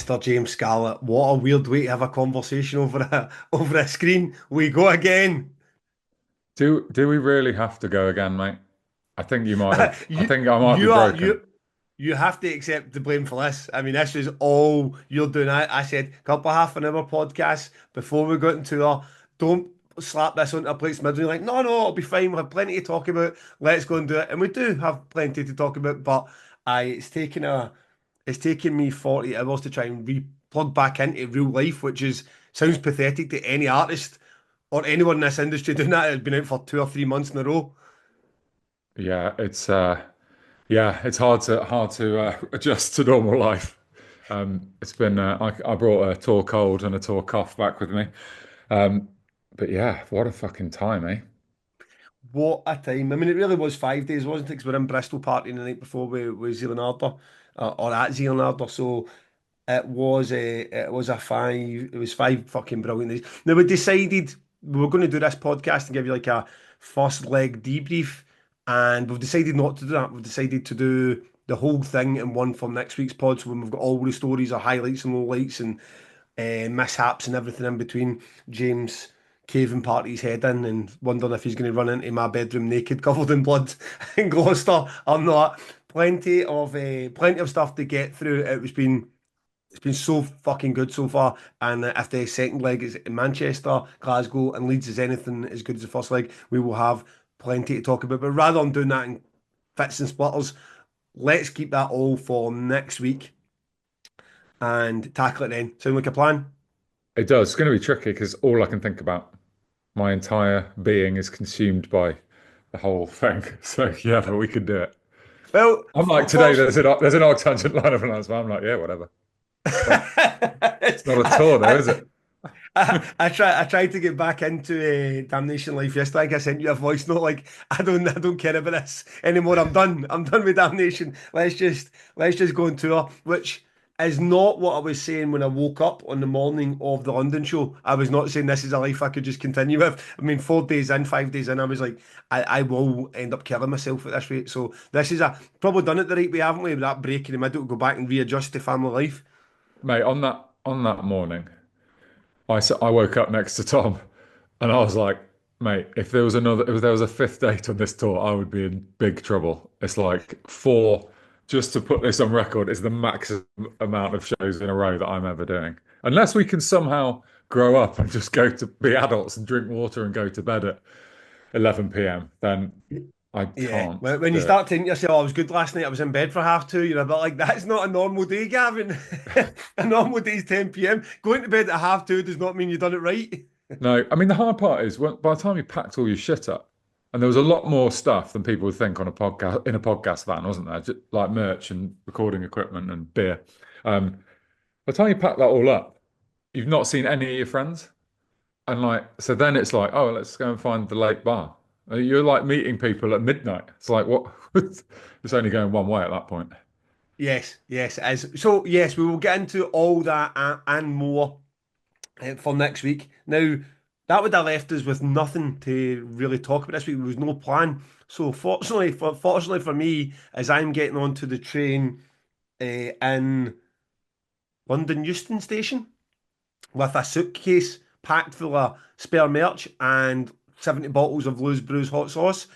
Mr. James Scarlett. What a weird way to have a conversation over a screen. We go again. Do we really have to go again, mate? I think you might have. I You think I might be you are broken. you have to accept the blame for this. I mean, this is all you're doing. I said a couple of half an hour podcasts before we got into our don't slap this onto a plate's middle. You're like, no, it'll be fine. We'll have plenty to talk about. Let's go and do it. And we do have plenty to talk about, but it's taken me 40 hours to try and plug back into real life, which is sounds pathetic to any artist or anyone in this industry doing that. It's been out for 2 or 3 months in a row. Yeah, it's hard to adjust to normal life. It's been I brought a tour cold and a tour cough back with me. Um, but yeah, what a fucking time, eh? What a time. I mean, it really was 5 days, wasn't it? Because we're in Bristol partying the night before with Zealand or at Zealand. So it was five fucking brilliant days. Now we decided we were going to do this podcast and give you like a first leg debrief, and we've decided not to do that. We've decided to do the whole thing in one for next week's pod. So when we've got all the stories, our highlights and lowlights, and mishaps and everything in between. James caving part his head in and wondering if he's going to run into my bedroom naked, covered in blood in Gloucester. I'm not. Plenty of stuff to get through. It's been so fucking good so far. And if the second leg is in Manchester, Glasgow, and Leeds is anything as good as the first leg, we will have plenty to talk about. But rather than doing that in fits and splitters, let's keep that all for next week and tackle it then. Sound like a plan? It does. It's going to be tricky because all I can think about, my entire being is consumed by the whole thing. So yeah, but we could do it. Well, I'm like today. first, There's an ArcTanGent line of announcement. I'm like, yeah, whatever. It's not a tour though, I, is it? I tried to get back into Damnation Life yesterday. I think I sent you a voice note like I don't care about this anymore. I'm done with Damnation. Let's just go on tour, which is not what I was saying when I woke up on the morning of the London show. I was not saying this is a life I could just continue with. I mean, 4 days in, 5 days in, I was like, I will end up killing myself at this rate. So this is a probably done it the right way, haven't we? With that break in the middle to go back and readjust to family life. Mate, on that morning, I woke up next to Tom, and I was like, mate, if there was a fifth date on this tour, I would be in big trouble. It's like four, just to put this on record, is the maximum amount of shows in a row that I'm ever doing. Unless we can somehow grow up and just go to be adults and drink water and go to bed at 11 p.m., then I Yeah, can't when you do it. start thinking to yourself, "Oh, I was good last night, I was in bed for half two," you're a bit like, that's not a normal day, Gavin. A normal day is 10 p.m. Going to bed at half two does not mean you've done it right. No, I mean the hard part is by the time you packed all your shit up, and there was a lot more stuff than people would think on a podcast in a podcast van, wasn't there? Just like merch and recording equipment and beer. By the time you pack that all up, you've not seen any of your friends, and like so then it's like, oh, let's go and find the late bar. You're like meeting people at midnight. It's like what? It's only going one way at that point. Yes, it is. So, yes, we will get into all that and more for next week. Now, that would have left us with nothing to really talk about this week. There was no plan. So, fortunately for me, as I'm getting onto the train in London Euston Station, with a suitcase packed full of spare merch and 70 bottles of Lou's Brews hot sauce.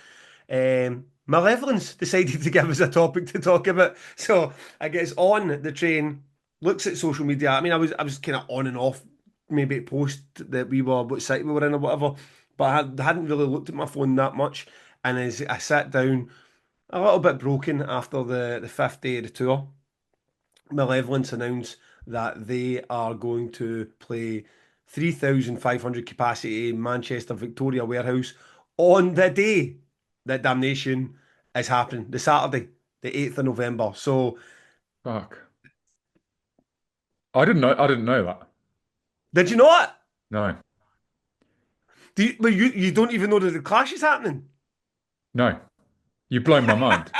Malevolence decided to give us a topic to talk about. So I guess on the train, looks at social media. I mean, I was kind of on and off, maybe post that we were what site we were in or whatever, but I hadn't really looked at my phone that much. And as I sat down, a little bit broken after the fifth day of the tour, Malevolence announced that they are going to play 3,500 capacity Manchester Victoria Warehouse on the day that Damnation is happening, the Saturday, the 8th of November. So, Fuck. I didn't know that. did you know it? No, Well, you don't even know that the clash is happening. no. You've blown my mind.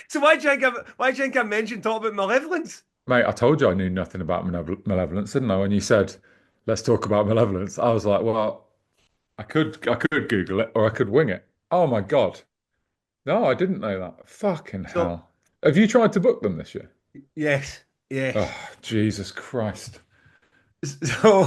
So why do you think I mentioned talk about Malevolence? Mate, I told you I knew nothing about malevolence, didn't I? When you said, let's talk about malevolence, I was like, well, I could Google it or I could wing it. Oh my God. No, I didn't know that. Fucking So, hell. Have you tried to book them this year? yes. Yeah. Oh, Jesus Christ. So,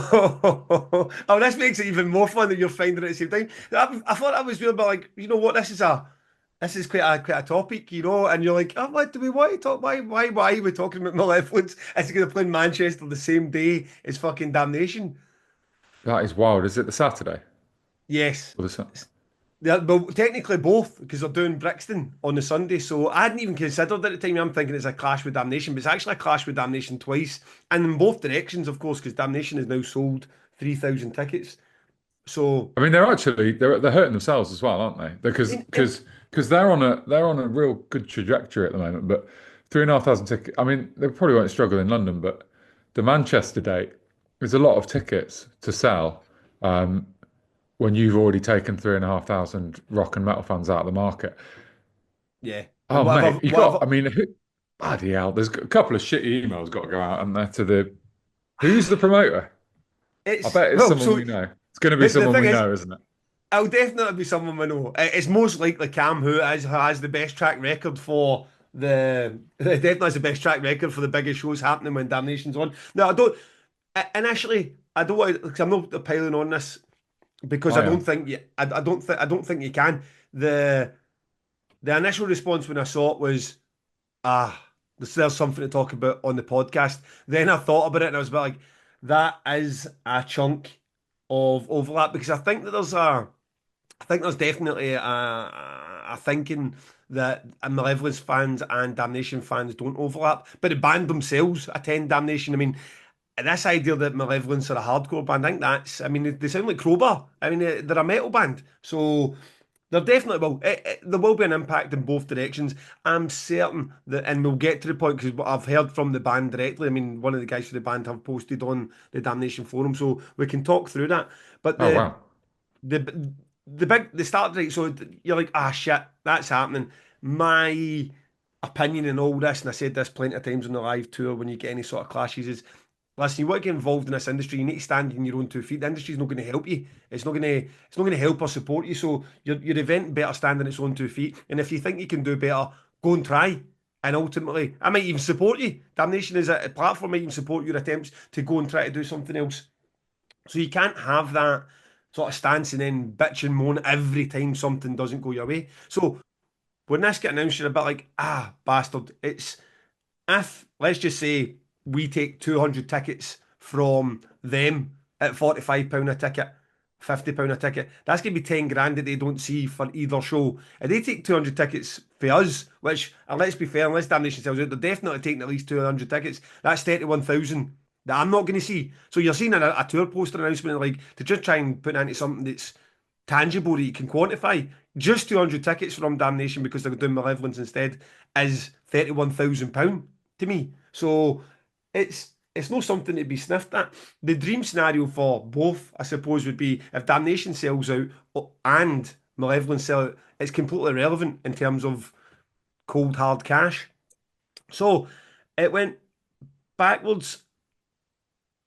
oh, this makes it even more fun that you're finding it at the same time. I thought that was real, but like, you know what? This is quite a topic, you know. And you're like, oh, what do we want to talk? Why are we talking about Malevolence? Is it going to play in Manchester the same day as fucking Damnation? That is wild. Is it the Saturday Yes. or the Sun? Yeah, well, technically both, because they're doing Brixton on the Sunday. So I hadn't even considered at the time. I'm thinking it's a clash with Damnation, but it's actually a clash with Damnation twice, and in both directions, of course, because Damnation has now sold 3,000 tickets. So, I mean, they're hurting themselves as well, aren't they? I Because mean, yeah, they're on a real good trajectory at the moment. But 3,500 tickets. I mean, they probably won't struggle in London, but the Manchester date, there's a lot of tickets to sell um, when you've already taken 3,500 rock and metal fans out of the market. yeah, and Oh, mate, you got. whatever. I mean, bloody hell. There's a couple of shitty emails got to go out, and there to the who's the promoter? I It's bet it's well, someone so we know. It's going to be the someone thing we is, know, isn't it? I'll definitely be someone we know. It's most likely Cam, has the best track record for definitely has the best track record for the biggest shows happening when Damnation's on. No, I don't. Initially, I don't want because I'm not piling on this because I I don't am. think I don't think you can. The the initial response when I saw it was, there's something to talk about on the podcast. Then I thought about it and I was about like, that is a chunk of overlap because I think there's definitely a thinking that Malevolence fans and Damnation fans don't overlap, but the band themselves attend Damnation. I mean, this idea that Malevolence are a hardcore band, I think I mean, they sound like Crowbar. I mean, they're a metal band. So there definitely will. There will be an impact in both directions. I'm certain that, and we'll get to the point because I've heard from the band directly. I mean, one of the guys from the band have posted on the Damnation forum, so we can talk through that. But Oh wow. the start date. So you're like, shit, that's happening. My opinion in all this, and I said this plenty of times on the live tour when you get any sort of clashes, is listen, you want to get involved in this industry, you need to stand on your own 2 feet. The industry's not going to help you. It's not going to help or support you. So your event better stand on its own 2 feet. And if you think you can do better, go and try. And ultimately, I might even support you. Damnation is a platform, might even support your attempts to go and try to do something else. So you can't have that sort of stance and then bitch and moan every time something doesn't go your way. So when this get announced, you're a bit like, bastard. It's if, let's just say, we take 200 tickets from them at £45 a ticket, £50 a ticket, that's going to be 10 grand that they don't see for either show. If they take 200 tickets for us, which, and let's be fair, unless Damnation sells out, they're definitely taking at least 200 tickets. That's 31,000 that I'm not going to see. So you're seeing a tour poster announcement, like, to just try and put into something that's tangible that you can quantify. Just 200 tickets from Damnation because they're doing Malevolence instead is £31,000 to me. So it's not something to be sniffed at. The dream scenario for both, I suppose, would be if Damnation sells out and Malevolence sell out, it's completely irrelevant in terms of cold hard cash. So it went backwards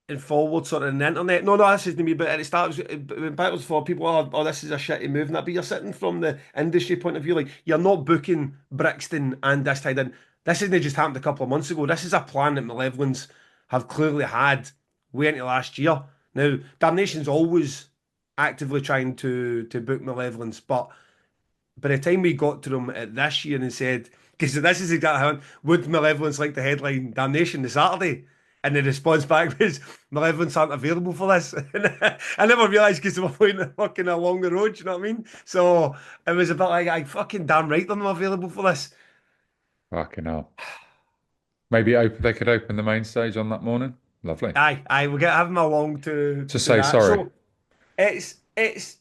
and forward sort of in the internet. No, this isn't me, but at the start, it went backwards for people. This is a shitty move, and that. But you're sitting from the industry point of view, like you're not booking Brixton and this tied in. This isn't just happened a couple of months ago. This is a plan that Malevolence have clearly had way into last year. Now, Damnation's always actively trying to book Malevolence, but by the time we got to them at this year and said, because this is exactly how would Malevolence like the headline Damnation the Saturday? And the response back was, Malevolence aren't available for this. And I never realised because they were playing fucking along the road, you know what I mean? So it was a bit like, I fucking damn right they're not available for this. Fucking hell. They could open the main stage on that morning. Lovely. We'll get having along to To do say that. sorry. So it's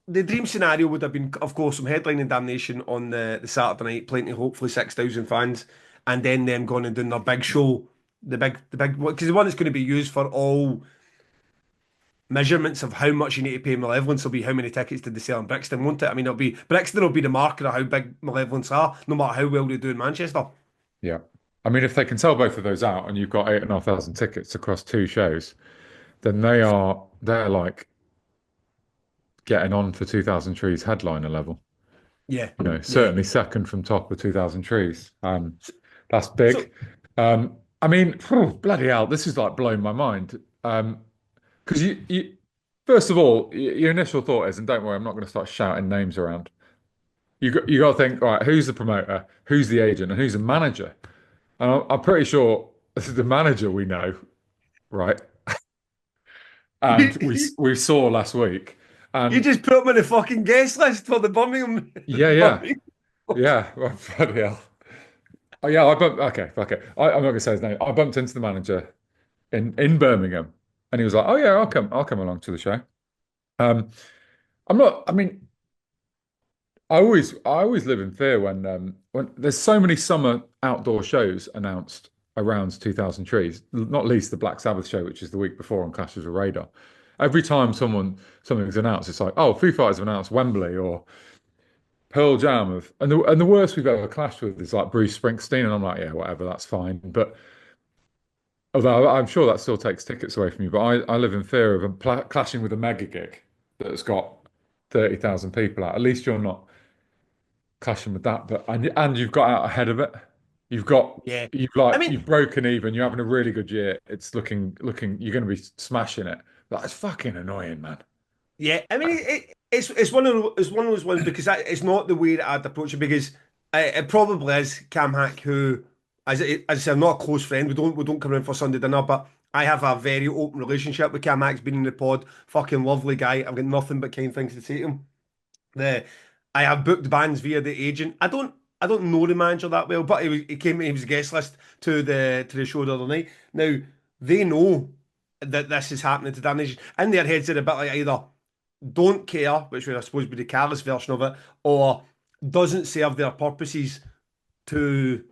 the dream scenario would have been, of course, some headlining Damnation on the Saturday night, playing to hopefully 6,000 fans, and then them going and doing their big show, the big, because the one that's going to be used for all measurements of how much you need to pay Malevolence will be how many tickets did they sell in Brixton, won't it? I mean, it'll be Brixton will be the marker of how big Malevolence are, no matter how well they do in Manchester. Yeah. I mean, if they can sell both of those out and you've got 8,500 tickets across two shows, then they're like getting on for 2,000 Trees headliner level. Yeah, You know, yeah. certainly second from top of 2,000 Trees. So, That's so big. I mean, bloody hell, this is like blowing my mind. Because first of all, your initial thought is, and don't worry, I'm not going to start shouting names around. You got to think, all right, who's the promoter, who's the agent, and who's the manager? And I'm pretty sure this is the manager we know, right? And we saw last week, You and just put him on the fucking guest list for the Birmingham. yeah, yeah, Birmingham. yeah, well, bloody hell. Oh yeah, I bumped. Okay, fuck it. I'm not gonna say his name. I bumped into the manager in Birmingham, and he was like, "Oh yeah, I'll come along to the show." Um, I'm not. I mean, I always live in fear when there's so many summer outdoor shows announced around 2000 trees, not least the Black Sabbath show, which is the week before on Clashes with Radar. Every time something's announced, it's like, oh, Foo Fighters have announced Wembley or Pearl Jam have, and the worst we've ever clashed with is like Bruce Springsteen, and I'm like, yeah, whatever, that's fine. But although I'm sure that still takes tickets away from you, but I live in fear of clashing with a mega gig that's got 30,000 people out. At least you're not clashing with that, but and you've got out ahead of it. You've got Yeah. I mean, you've broken even. You're having a really good year. It's looking. You're going to be smashing it. That's fucking annoying, man. yeah. I mean, it's one of it's one of those ones because it's not the way that I'd approach it because it probably is Cam Hack who, as I said, I'm not a close friend. We don't come around for Sunday dinner, but I have a very open relationship with Cam Hack's been in the pod. Fucking lovely guy. I've got nothing but kind things to say to him. The I have booked bands via the agent. I don't know the manager that well, but he was a guest list to the show the other night. Now they know that this is happening to Damnation. In their heads they're a bit like either don't care, which would I suppose be the careless version of it, or doesn't serve their purposes to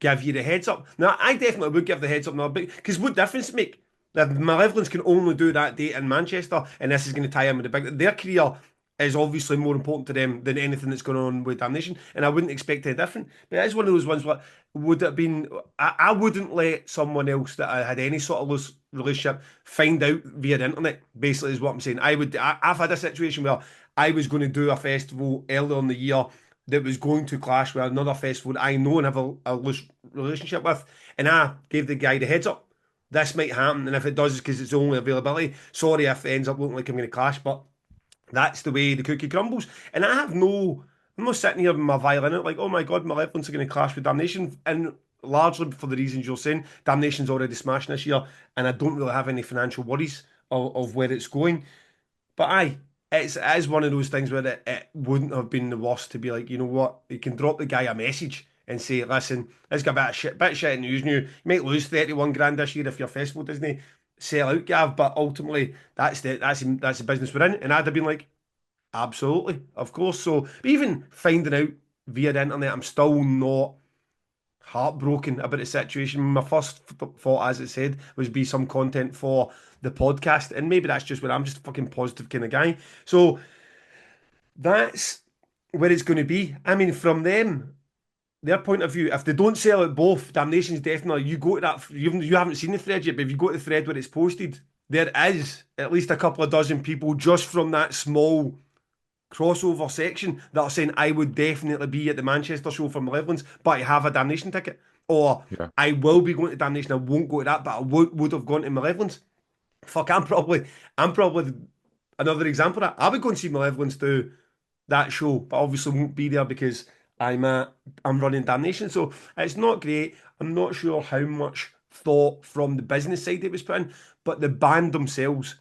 give you the heads up. Now, I definitely would give the heads up now, because what difference does it make? The Malevolence can only do that date in Manchester, and this is going to tie in with the big. Their career is obviously more important to them than anything that's going on with Damnation, and I wouldn't expect any different. But it's one of those ones where would it have been? I wouldn't let someone else that I had any sort of loose relationship find out via the internet. Basically, is what I'm saying. I've had a situation where I was going to do a festival earlier in the year that was going to clash with another festival that I know and have a loose relationship with, and I gave the guy the heads up. This might happen, and if it does, because it's only availability. Sorry if it ends up looking like I'm going to clash, but that's the way the cookie crumbles. And I'm not sitting here with my violin out like, oh my God, Malevolence are going to clash with Damnation. And largely for the reasons you're saying, Damnation's already smashing this year, and I don't really have any financial worries of where it's going. But it is one of those things where it wouldn't have been the worst to be like, you know what, you can drop the guy a message and say, listen, this got a bit of shit news new. You might lose 31 grand this year if your festival doesn't sell out, Gav, but ultimately that's the business we're in. And I'd have been like, absolutely, of course. So but even finding out via the internet, I'm still not heartbroken about the situation. My first thought, as it said, was be some content for the podcast, and maybe that's just where I'm just a fucking positive kind of guy. So that's where it's going to be. I mean, from them, their point of view, if they don't sell it both, Damnation's definitely, you go to that, you haven't seen the thread yet, but if you go to the thread where it's posted, there is at least a couple of dozen people just from that small crossover section that are saying, I would definitely be at the Manchester show for Malevolence, but I have a Damnation ticket. Or Yeah. I will be going to Damnation, I won't go to that, but I would have gone to Malevolence. Fuck, I'm probably another example of that. I would go and see Malevolence do that show, but obviously won't be there because I'm running Damnation. So it's not great. I'm not sure how much thought from the business side it was put in, but the band themselves,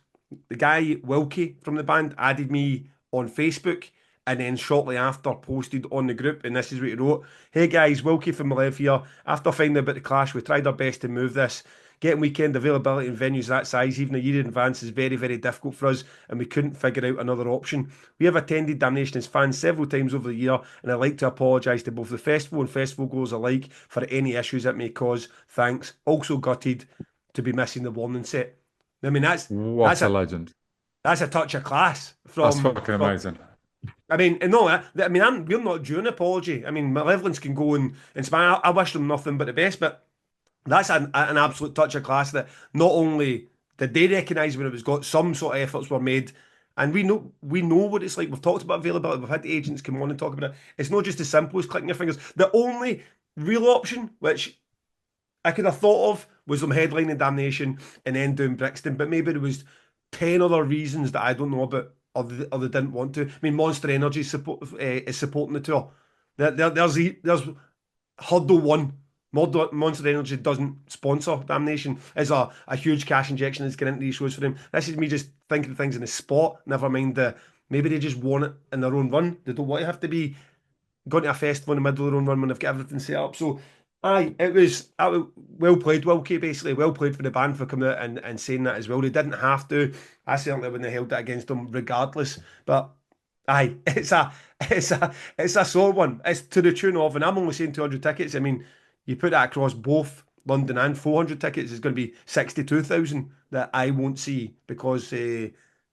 the guy Wilkie from the band added me on Facebook and then shortly after posted on the group, and this is what he wrote. Hey guys, Wilkie from Malev here. After finding out about the clash, we tried our best to move this. Getting weekend availability in venues that size, even a year in advance, is very, very difficult for us, and we couldn't figure out another option. We have attended Damnation as fans several times over the year, and I'd like to apologise to both the festival and festival goers alike for any issues it may cause. Thanks. Also gutted to be missing the warning set. I mean, that's What a a legend. that's a touch of class That's from fucking from. amazing. I mean, no, I mean, we're not due an apology. I mean, Malevolence can go and smile. I wish them nothing but the best, but that's an absolute touch of class that not only did they recognise when it was got, some sort of efforts were made, and we know what it's like. We've talked about availability. We've had agents come on and talk about it. It's not just as simple as clicking your fingers. The only real option, which I could have thought of was them headlining Damnation and then doing Brixton, but maybe there was 10 other reasons that I don't know about, or they didn't want to. I mean, Monster Energy is supporting the tour. There's Hurdle One. Monster Energy doesn't sponsor Damnation. Is a huge cash injection that's getting into these shows for them. This is me just thinking of things in the spot. Never mind maybe they just want it in their own run. They don't want to have to be going to a festival in the middle of their own run when they've got everything set up. So, aye, it was well played, Wilkie, basically. Well played for the band for coming out and saying that as well. They didn't have to. I certainly wouldn't have held that against them regardless. But, aye, it's a sore one. It's to the tune of, and I'm only saying 200 tickets. I mean, you put that across both London and 400 tickets, it's going to be 62,000 that I won't see because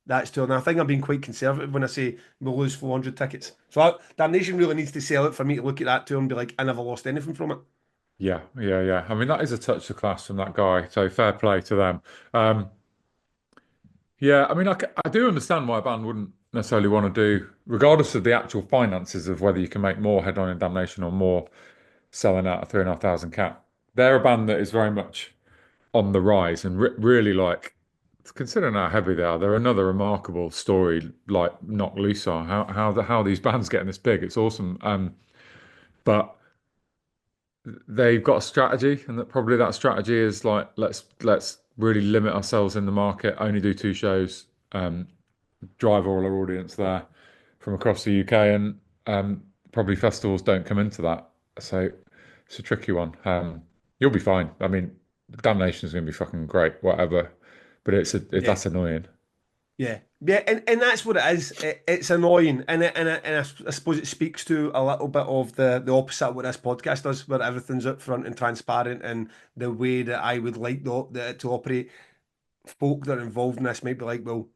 that's too. And I think I'm being quite conservative when I say we'll lose 400 tickets. So Damnation really needs to sell it for me to look at that too and be like, I never lost anything from it. Yeah, yeah, yeah. I mean, that is a touch of class from that guy. So fair play to them. Yeah, I mean, I do understand why a band wouldn't necessarily want to do, regardless of the actual finances of whether you can make more headlining Damnation or more selling out a 3,500 cap. They're a band that is very much on the rise and really like, considering how heavy they are, they're another remarkable story, like Knock Loose are. How these bands getting this big, it's awesome. But they've got a strategy, and that probably that strategy is like let's really limit ourselves in the market, only do two shows, drive all our audience there from across the UK, and probably festivals don't come into that. So it's a tricky one. You'll be fine. I mean, Damnation is going to be fucking great, whatever. But Yeah. that's annoying. Yeah, yeah, and that's what it is. It's annoying, and I suppose it speaks to a little bit of the opposite of what this podcast does, where everything's up front and transparent, and the way that I would like it to operate. Folk that are involved in this might be like, well,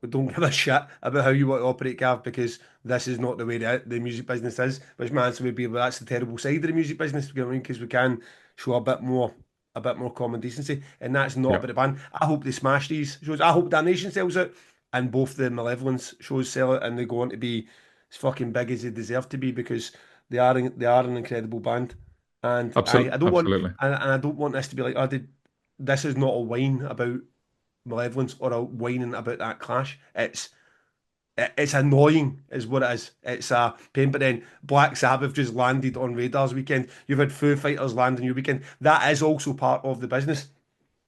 we don't give a shit about how you want to operate, Gav, because this is not the way that the music business is. Which my answer would be, well, that's the terrible side of the music business, you know what I mean? Because we can show a bit more common decency, and that's not Yeah, about the band. I hope they smash these shows. I hope Damnation sells out, and both the Malevolence shows sell out, and they go on to be as fucking big as they deserve to be because they are an incredible band. And I don't want absolutely. and I don't want this to be like, oh, this is not a whine about Malevolence or a whining about that clash. It's annoying, is what it is. It's a pain. But then Black Sabbath just landed on Radar's weekend. You've had Foo Fighters land on your weekend. That is also part of the business.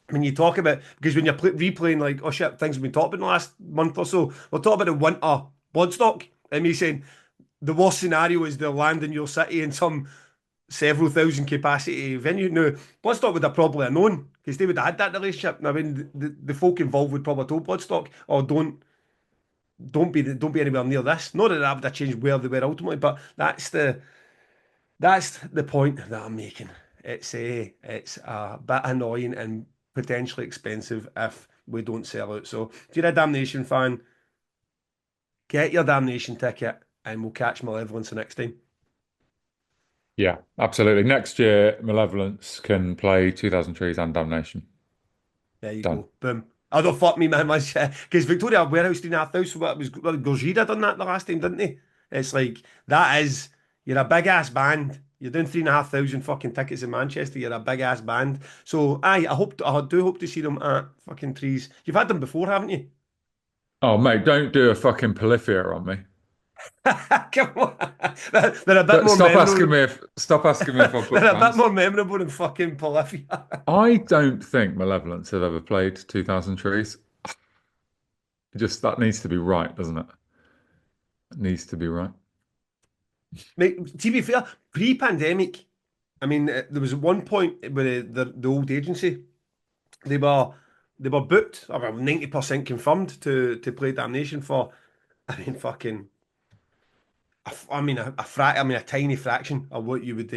When you talk about, because when you're replaying, like, oh shit, things have been talked about in the last month or so, we'll talk about the winter Bloodstock. And me saying the worst scenario is they'll land in your city in some several thousand capacity venue. Now, Bloodstock would have probably have known because they would have had that relationship. I mean, the folk involved would probably have told Bloodstock, "Oh, don't be anywhere near this." Not that that would have changed where they were ultimately, but that's the point that I'm making. It's a bit annoying and potentially expensive if we don't sell out. So if you're a Damnation fan, get your Damnation ticket, and we'll catch Malevolence the next time. Yeah, absolutely. Next year, Malevolence can play 2000 Trees and Damnation. There you Done. go. Boom. I don't fuck me, man. Because Victoria Warehouse 3,500, so what it was, well, Gojira done that the last time, didn't he? It's like, that is, you're a big ass band. You're doing 3,500 fucking tickets in Manchester. You're a big ass band. So, aye, I do hope to see them at fucking Trees. You've had them before, haven't you? Oh, mate, don't do a fucking polyphia on me. Come on. They're a bit more memorable. Stop asking me if I've booked They're a bit bands. more memorable than fucking Polyphia. I don't think Malevolence have ever played 2000 Trees. Just that needs to be right, doesn't it? It needs to be right. Mate, to be fair, pre-pandemic, I mean, there was one point where the old agency, they were they were booked, about 90% confirmed to play Damnation for, I mean, fucking, I mean, I mean, a tiny fraction of what you would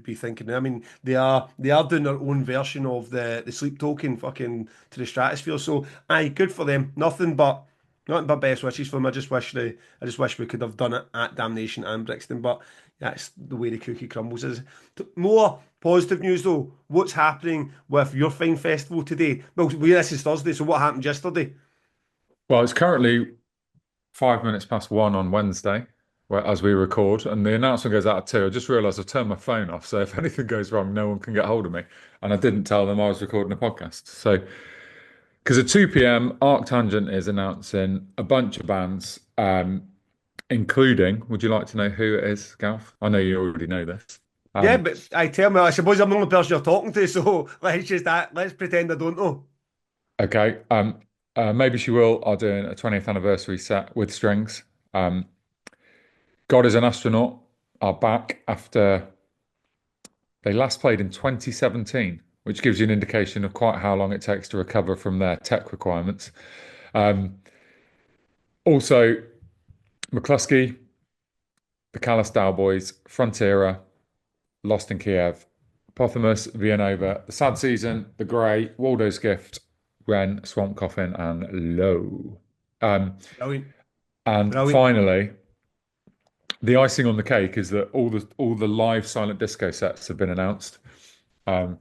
be thinking. I mean, they are doing their own version of the Sleep Token fucking to the stratosphere. So, aye, good for them. Nothing but best wishes for them. I just wish we could have done it at Damnation and Brixton, but that's the way the cookie crumbles. Is more positive news though. What's happening with your fine festival today? Well, this is Thursday. So what happened yesterday? Well, it's currently 5 minutes past one on Wednesday. as we record, and the announcement goes out at 2. I just realised I've turned my phone off, so if anything goes wrong, no one can get hold of me. And I didn't tell them I was recording a podcast. So, because at 2 p.m., ArcTanGent is announcing a bunch of bands, including, would you like to know who it is, Gav? I know you already know this. Yeah, Um, but I tell me, I suppose I'm the only person you're talking to, so let's pretend I don't know. okay. Maybe She Will are doing a 20th anniversary set with strings. Um, God is an Astronaut are back after they last played in 2017, which gives you an indication of quite how long it takes to recover from their tech requirements. Um, Also, McCluskey, the Callous Boys, Frontiera, Lost in Kiev, Pothamus, Villanova, The Sad Season, The Grey, Waldo's Gift, Wren, Swamp Coffin, and Low. Um, Brilliant, and brilliant. finally, the icing on the cake is that all the live silent disco sets have been announced, um,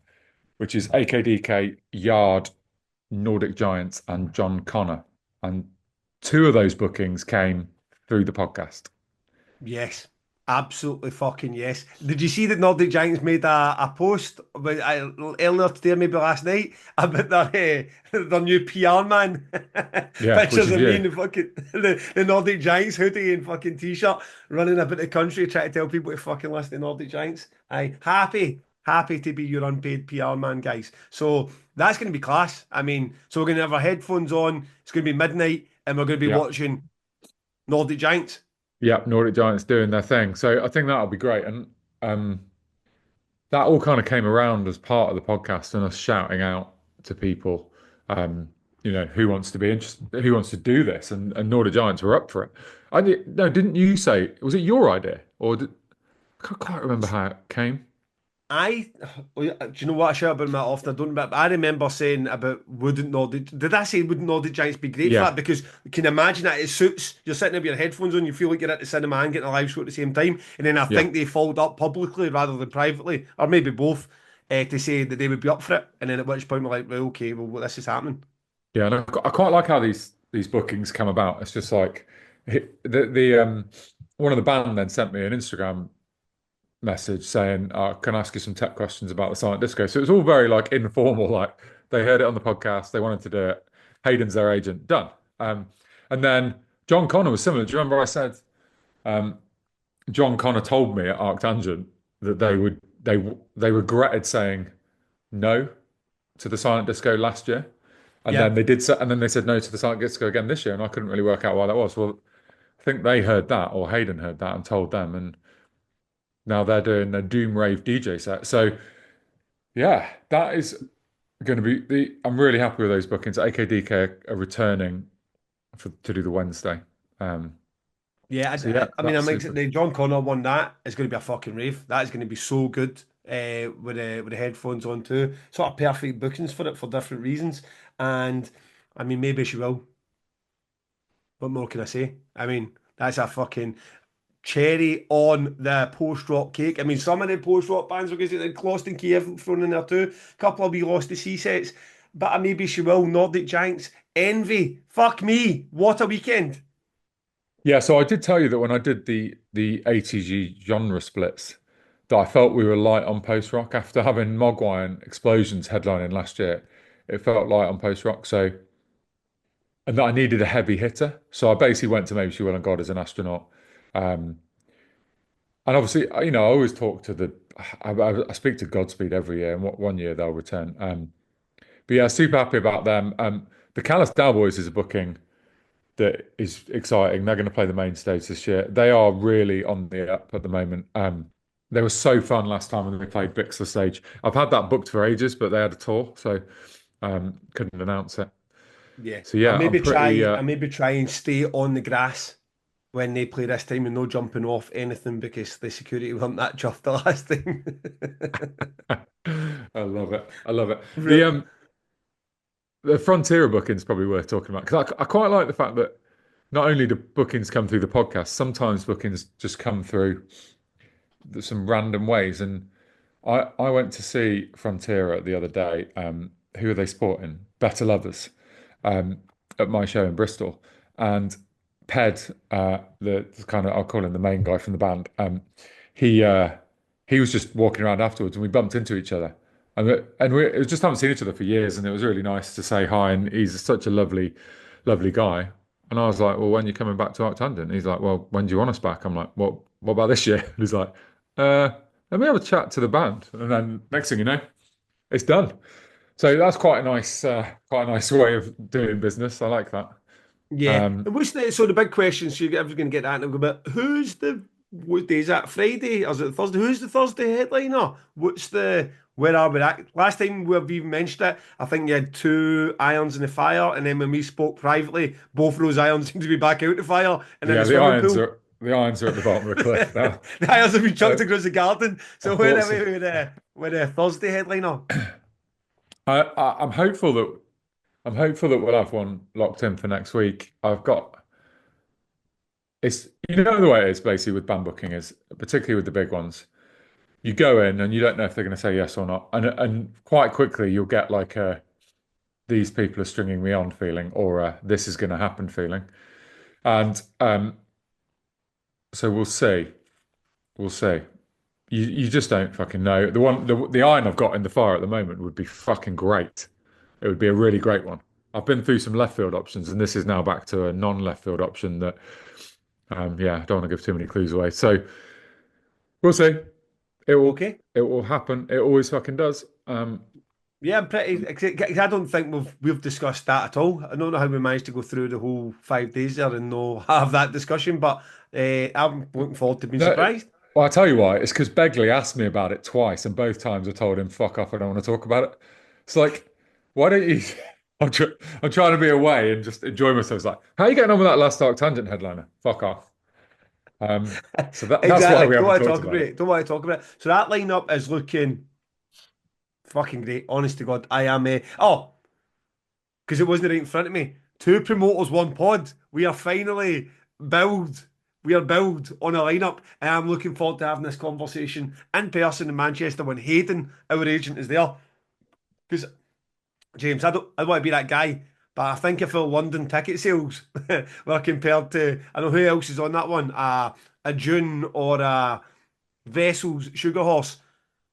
which is AKDK, Yard, Nordic Giants, and John Connor. And two of those bookings came through the podcast. Yes, absolutely fucking yes. Did you see that Nordic Giants made a post earlier today, maybe last night, about their new PR man? Yeah, which Pictures is of me you. in the fucking the Nordic Giants hoodie and fucking t-shirt running about the country trying to tell people to fucking listen to Nordic Giants. Aye, happy to be your unpaid PR man, guys. So that's going to be class. I mean, so we're going to have our headphones on. It's going to be midnight, and we're going to be Yeah. watching Nordic Giants. Yeah, Nordic Giants doing their thing. So I think that'll be great. And um, that all kind of came around as part of the podcast and us shouting out to people, um, who wants to be interested, who wants to do this, and Nordic Giants were up for it. No, didn't you say, was it your idea, or I can't quite remember how it came? I, do you know what I shout about that often? I don't remember. I remember saying about wouldn't Nordic. Did I say wouldn't Nordic Giants be great for Yeah, that? Because you can imagine that it suits. You're sitting there with your headphones on. You feel like you're at the cinema and getting a live show at the same time. And then I yeah, think they followed up publicly rather than privately, or maybe both, to say that they would be up for it. And then at which point we're like, well, okay, well, this is happening. yeah. And I quite like how these bookings come about. It's just like the one of the band then sent me an Instagram message saying, "Can I ask you some tech questions about the silent disco?" So it was all very like informal. Like they heard it on the podcast, they wanted to do it. Hayden's their agent, done. And then John Connor was similar. Do you remember I said um, John Connor told me at ArcTangent that they regretted saying no to the silent disco last year, and then Yeah. they did, and then they said no to the silent disco again this year, and I couldn't really work out why that was. Well, I think they heard that, or Hayden heard that, and told them, and now they're doing a Doom Rave DJ set. So yeah, that is going to be the. I'm really happy with those bookings. AKDK are returning to do the Wednesday. Um, Yeah, so yeah, I mean, that's I'm super. the John Connor one. That is going to be a fucking rave. That is going to be so good. With the headphones on too, sort of perfect bookings for it for different reasons. And I mean, maybe she will. What more can I say? I mean, that's a fucking cherry on the post rock cake. I mean, some of the post rock bands are going to get Lost in Kiev thrown in there too. A couple of wee Lost to Sea sets, but maybe she will. Nordic Giants, Envy. Fuck me, what a weekend! Yeah, so I did tell you that when I did the ATG genre splits, that I felt we were light on post rock after having Mogwai and Explosions headlining last year. It felt light on post rock, so and that I needed a heavy hitter. So I basically went to Maybe She Will and God as an Astronaut. Um, and obviously, I always talk to I speak to Godspeed every year, and one year they'll return. But yeah, super happy about them. The Callous Cowboys is a booking that is exciting. They're going to play the main stage this year. They are really on the up at the moment. They were so fun last time when they played Bixler stage. I've had that booked for ages, but they had a tour, so couldn't announce it. Yeah, So yeah, I'm pretty. I maybe try and stay on the grass when they play this time and no jumping off anything because the security weren't that chuffed the last time. I love it. I love it. The Real- um the Frontier booking is probably worth talking about because I quite like the fact that not only do bookings come through the podcast, sometimes bookings just come through some random ways. And I went to see Frontiera the other day. Who are they sporting? Better Lovers, um, at my show in Bristol. And Ped, the kind of I'll call him the main guy from the band. He uh, he was just walking around afterwards, and we bumped into each other, we just haven't seen each other for years, and it was really nice to say hi. And he's such a lovely guy. And I was like, "Well, when are you coming back to ArcTanGent?" And he's like, "Well, when do you want us back?" I'm like, What about this year?" And he's like, "Uh, let me have a chat to the band." And then next thing you know, it's done. So that's quite a nice way of doing business. I like that. Yeah. Um, And what's the so the big question? So you're ever going to get that? But who's the what day is that? Friday? Or is it Thursday? Who's the Thursday headliner? What's the where are we at? Last time we've even mentioned it, I think you had two irons in the fire, and then when we spoke privately, both of those irons seem to be back out the fire and in Yeah, the swimming pool. the irons are at the bottom of the cliff now. The irons have been chucked So across the garden. I So where thought are so. we with the Thursday headliner? I'm hopeful that we'll have one locked in for next week. I've got it's you know the way it is basically with band booking is particularly with the big ones. You go in and you don't know if they're going to say yes or not, and quite quickly you'll get like a these people are stringing me on feeling or a this is going to happen feeling, and so we'll see. We'll see. You just don't fucking know. The iron I've got in the fire at the moment would be fucking great. It would be a really great one. I've been through some left field options, and this is now back to a non-left field option that, yeah, I don't want to give too many clues away. So we'll see. Okay. It will happen. It always fucking does. Yeah, I'm pretty. 'Cause I don't think we've discussed that at all. I don't know how we managed to go through the whole 5 days there and no have that discussion, but I'm looking forward to being No, surprised. well, I'll tell you why. It's because Begley asked me about it twice, and both times I told him, "Fuck off, I don't want to talk about it." It's like, why don't you? I'm, tr I'm trying to be away and just enjoy myself. It's like, how are you getting on with that last Arc Tangent headliner? Fuck off. So that's why Exactly. we Don't haven't want to talked talk about about it. it. Don't want to talk about it. So that lineup is looking fucking great. Honest to God, I am. Oh, because it wasn't right in front of me. Two promoters, one pod. We are finally build. We are build on a lineup, and I'm looking forward to having this conversation in person in Manchester when Hayden, our agent, is there. Because James, I don't want to be that guy, but I think if our London ticket sales were compared to, I don't know who else is on that one, a June or a Vessels Sugar Horse,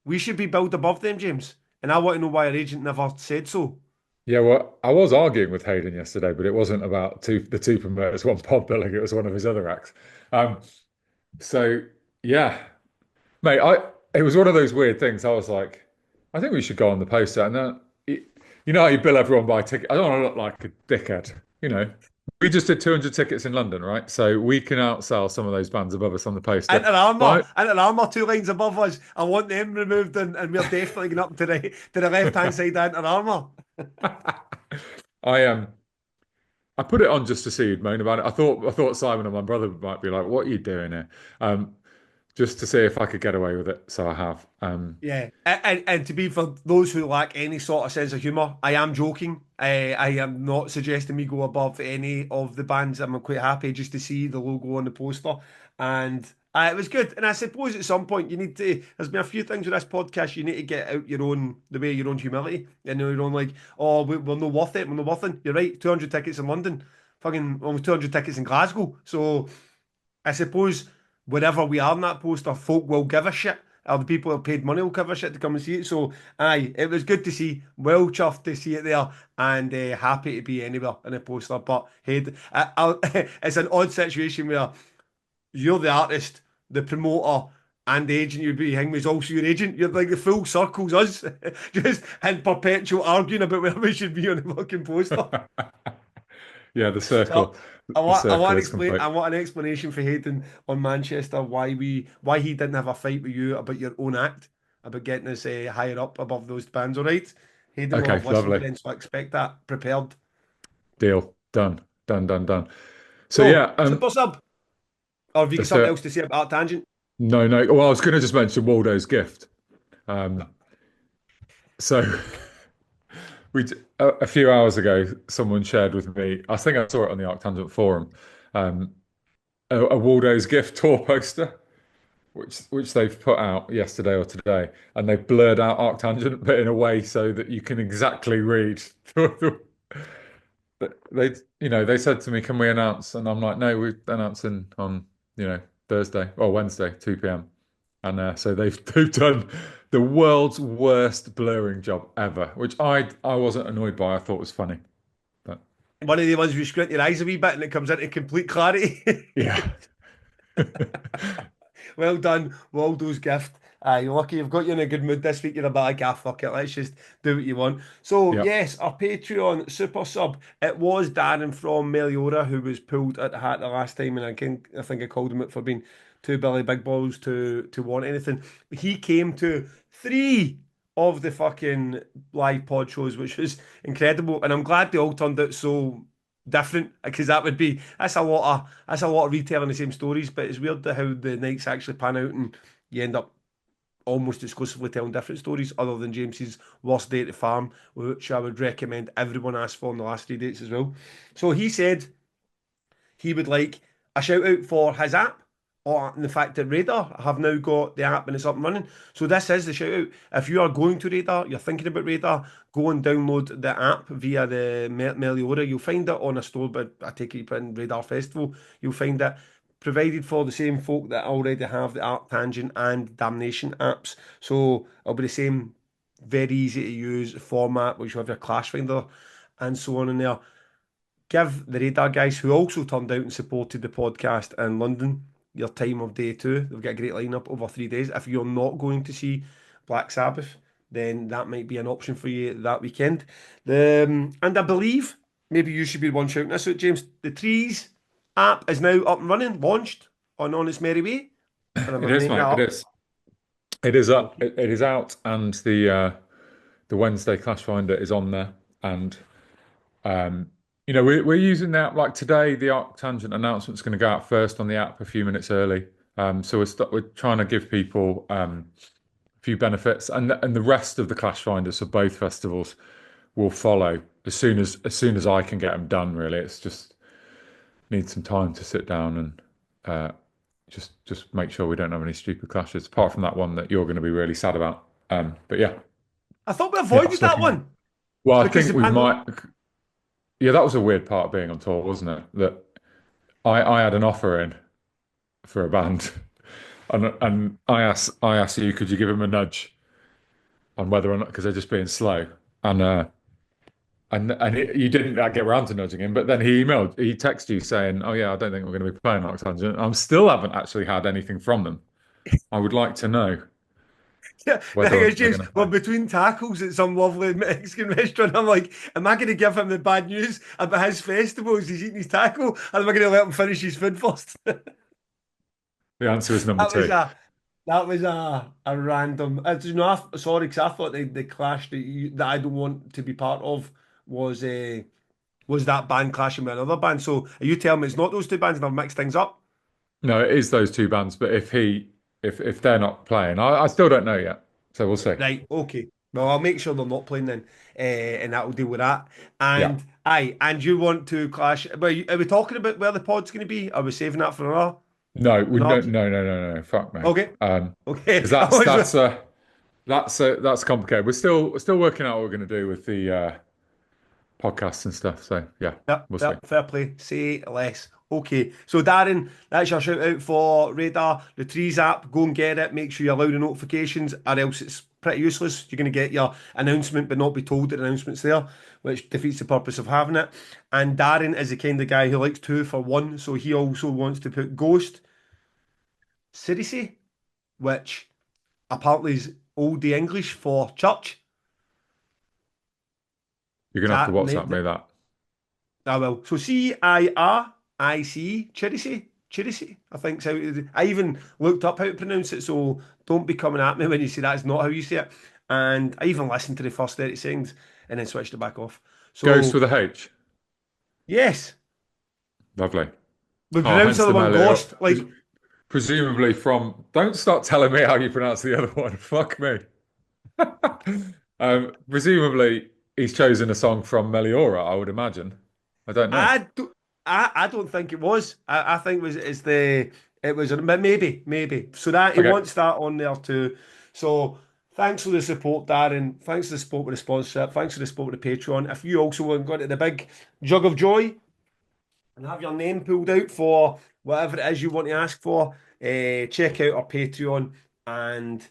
we should be billed above them, James. And I want to know why our agent never said so. Yeah, well, I was arguing with Hayden yesterday, but it wasn't about the two promoters, one pod billing. It was one of his other acts. Um, so yeah, mate, I it was one of those weird things. I was like, I think we should go on the poster. And then you know how you bill everyone by ticket. I don't want to look like a dickhead. You know, we just did 200 tickets in London, right? So we can outsell some of those bands above us on the poster. Why? Inter Armour, 2 lines above us. I want them removed, and we're definitely going up to the left hand side of Inter Armour. I I put it on just to see you'd moan about it. I thought Simon and my brother might be like, "What are you doing here?" Um, just to see if I could get away with it. So I have. Yeah, and to be for those who lack any sort of sense of humour, I am joking. I am not suggesting we go above any of the bands. I'm quite happy just to see the logo on the poster, and it was good. And I suppose at some point you need to. There's been a few things with this podcast. You need to get out your own humility, and your own like, oh, we're not worth it. We're not worth it. You're right. 200 tickets in London, fucking almost 200 tickets in Glasgow. So I suppose wherever we are in that poster, folk will give a shit. Or the people who have paid money will give a shit to come and see it. So, aye, it was good to see. Well chuffed to see it there, and happy to be anywhere in a poster. But hey, it's an odd situation where you're the artist, the promoter, and the agent you'd be behind me is also your agent. You're like the full circles us, just in perpetual arguing about where we should be on the fucking poster. Yeah, So the I circle want is explain complete. I want an explanation for Hayden on Manchester why he didn't have a fight with you about your own act about getting us higher up above those bands. All right, Hayden will Okay, have listened lovely. then, so I expect that prepared. Deal. Done. Done. Done. Done. So So yeah, super sub, or have you got just something else to say about Tangent? no, no. Well, I was going to just mention Waldo's gift. Um, so a few hours ago, someone shared with me. I think I saw it on the ArcTangent forum. Um, a Waldo's gift tour poster, which they've put out yesterday or today, and they've blurred out ArcTangent, but in a way so that you can exactly read. they said to me, "Can we announce?" And I'm like, "No, we're announcing on, Thursday or Wednesday, 2 p.m." And so they've done the world's worst blurring job ever, which I wasn't annoyed by. I thought was funny, but One of the ones where you squint your eyes a wee bit and it comes into complete clarity. yeah, Well done, Waldo's gift. You're lucky you've got you in a good mood this week. You're about like, fuck it, let's just do what you want. So, yeah, yes, our Patreon super sub. It was Darren from Meliora who was pulled at the hat the last time, and I think I called him out for being too Billy Big Balls to want anything. He came to three of the fucking live pod shows, which was incredible. And I'm glad they all turned out so different because that's a lot of retelling the same stories, but it's weird how the nights actually pan out and you end up almost exclusively telling different stories other than James's worst day at the farm, which I would recommend everyone asks for on the last three dates as well. So he said he would like a shout out for his app or the fact that Radar have now got the app and it's up and running. So this is the shout out. If you are going to Radar, you're thinking about Radar, go and download the app via the Meliora. You'll find it on a store, but I take it you put in Radar Festival. You'll find it provided for the same folk that already have the ArcTanGent and Damnation apps. So it'll be the same very easy to use format, which you have your Clash Finder and so on in there. Give the Radar guys, who also turned out and supported the podcast in London, your time of day too. They've got a great lineup over 3 days. If you're not going to see Black Sabbath, then that might be an option for you that weekend. And I believe maybe you should be the one shouting this out, James. The Trees app is now up and running, launched on its merry way. And it I'm is, making that mate. It up. is. It is up. Okay. It is out, and the Wednesday Clash Finder is on there, and we're using the app like today. The ArcTanGent announcement's going to go out first on the app a few minutes early. So we're trying to give people a few benefits, and the rest of the Clash Finders for both festivals will follow as soon as I can get them done. Really, it's just need some time to sit down and just make sure we don't have any stupid clashes. Apart from that one that you're going to be really sad about. But yeah, I thought we yeah, avoided it's that looking. one Well, I because think the we band. might. Yeah, that was a weird part of being on tour, wasn't it? That I had an offer in for a band, and I asked you, could you give him a nudge on whether or not because they're just being slow, and you didn't get around to nudging him, but then he texted you saying, "Oh yeah, I don't think we're going to be playing ArcTanGent." I still haven't actually had anything from them. I would like to know Yeah, the whether thing or is, not they're James, going to we're play. between tackles at some lovely Mexican restaurant. I'm like, am I going to give him the bad news about his festival as he's eating his taco? Or am I going to let him finish his food first? The answer is number That was two. a random. Sorry, because I thought the clash that I don't want to be part of was was that band clashing with another band. So are you telling me it's not those two bands and I've mixed things up? No, it is those two bands, but if they're not playing, I still don't know yet. So we'll see. Right, okay. Well, I'll make sure they're not playing then, and that will deal with that. Yeah. And you want to clash? Well, are we talking about where the pod's going to be? Are we saving that for another? No, we no Another? no no no no. Fuck me. Okay, okay. Because I was, that's complicated. We're still working out what we're going to do with the podcasts and stuff. So yeah, yep, we'll see. yep, fair play. Say less. Okay, so Darren, that's your shout out for Radar, the Trees app. Go and get it. Make sure you allow the notifications, or else it's pretty useless. You're going to get your announcement, but not be told that the announcement's there, which defeats the purpose of having it. And Darren is the kind of guy who likes two for one, so he also wants to put Ghost Cirice, which apparently is oldie English for church. You're Is gonna have to that WhatsApp me that. I will. So Cirice, Chirice, I think so. I even looked up how to pronounce it, so don't be coming at me when you say that's not how you say it. And I even listened to the first 30 seconds and then switched it back off. Ghost So, with a H. yes, Lovely. we Oh, pronounce the hence other the one Melio. Ghost. Like, Presumably from. Don't start telling me how you pronounce the other one. Fuck me. Presumably he's chosen a song from Meliora, I would imagine. I don't know. I do, I don't think it was. I think it was, but maybe. So that he Okay. wants that on there too. So Thanks for the support, Darren. Thanks for the support with the sponsorship. Thanks for the support with the Patreon. If you also want to go into the big jug of joy and have your name pulled out for whatever it is you want to ask for, check out our Patreon and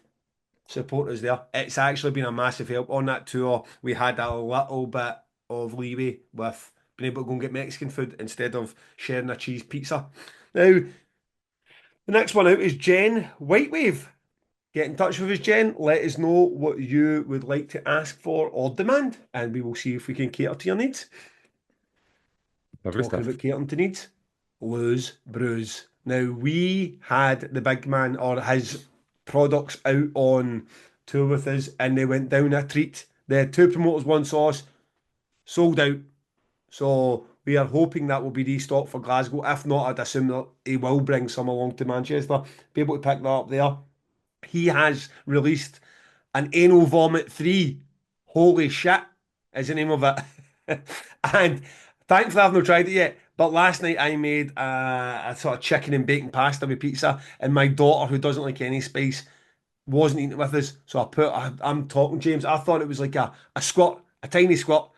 support us there. It's actually been a massive help on that tour. We had a little bit of leeway with being able to go and get Mexican food instead of sharing a cheese pizza. Now, the next one out is Jen Whitewave. Get in touch with us, Jen. Let us know what you would like to ask for or demand, and we will see if we can cater to your needs. Lovely Talking stuff. about catering to needs, Lou's Brews. Now, we had the big man or his products out on tour with us, and they went down a treat. They had two promoters, one sauce, sold out. So we are hoping that will be restocked for Glasgow. If not, I'd assume that he will bring some along to Manchester, be able to pick that up there. He has released an anal vomit 3. Holy shit is the name of it. And thankfully I've not tried it yet. But last night I made a sort of chicken and bacon pasta with pizza, and my daughter, who doesn't like any spice, wasn't eating it with us. So I'm talking, James, I thought it was like a squirt, a tiny squirt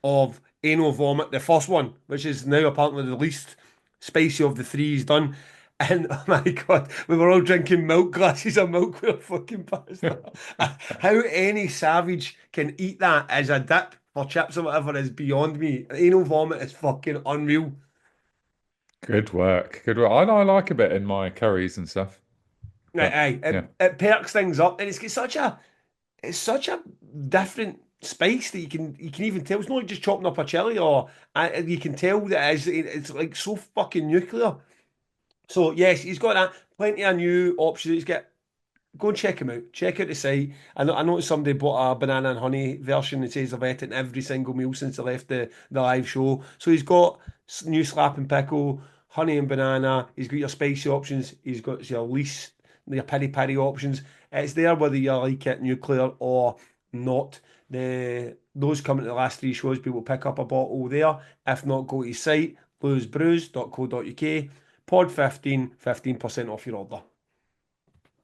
of anal vomit, the first one, which is now apparently the least spicy of the three he's done. And oh my God, we were all drinking milk glasses of milk with a fucking pasta. How any savage can eat that as a dip for chips or whatever is beyond me. Anal vomit is fucking unreal. Good work. Good work. I like a bit in my curries and stuff. Aye, But aye, yeah, it perks things up, and it's such a different spice that you can even tell it's not like just chopping up a chili, or you can tell that it's like so fucking nuclear. So yes, he's got that plenty of new options. He's got Go and check him out. Check out the site. I noticed somebody bought a banana and honey version that says they've eaten every single meal since they left the live show. So he's got new slap and pickle, honey and banana. He's got your spicy options. He's got your least your peri peri options. It's there whether you like it nuclear or not. Those coming to the last three shows, people pick up a bottle there. If not, go to his site, bluesbrews.co.uk. Pod 15, 15% off your order.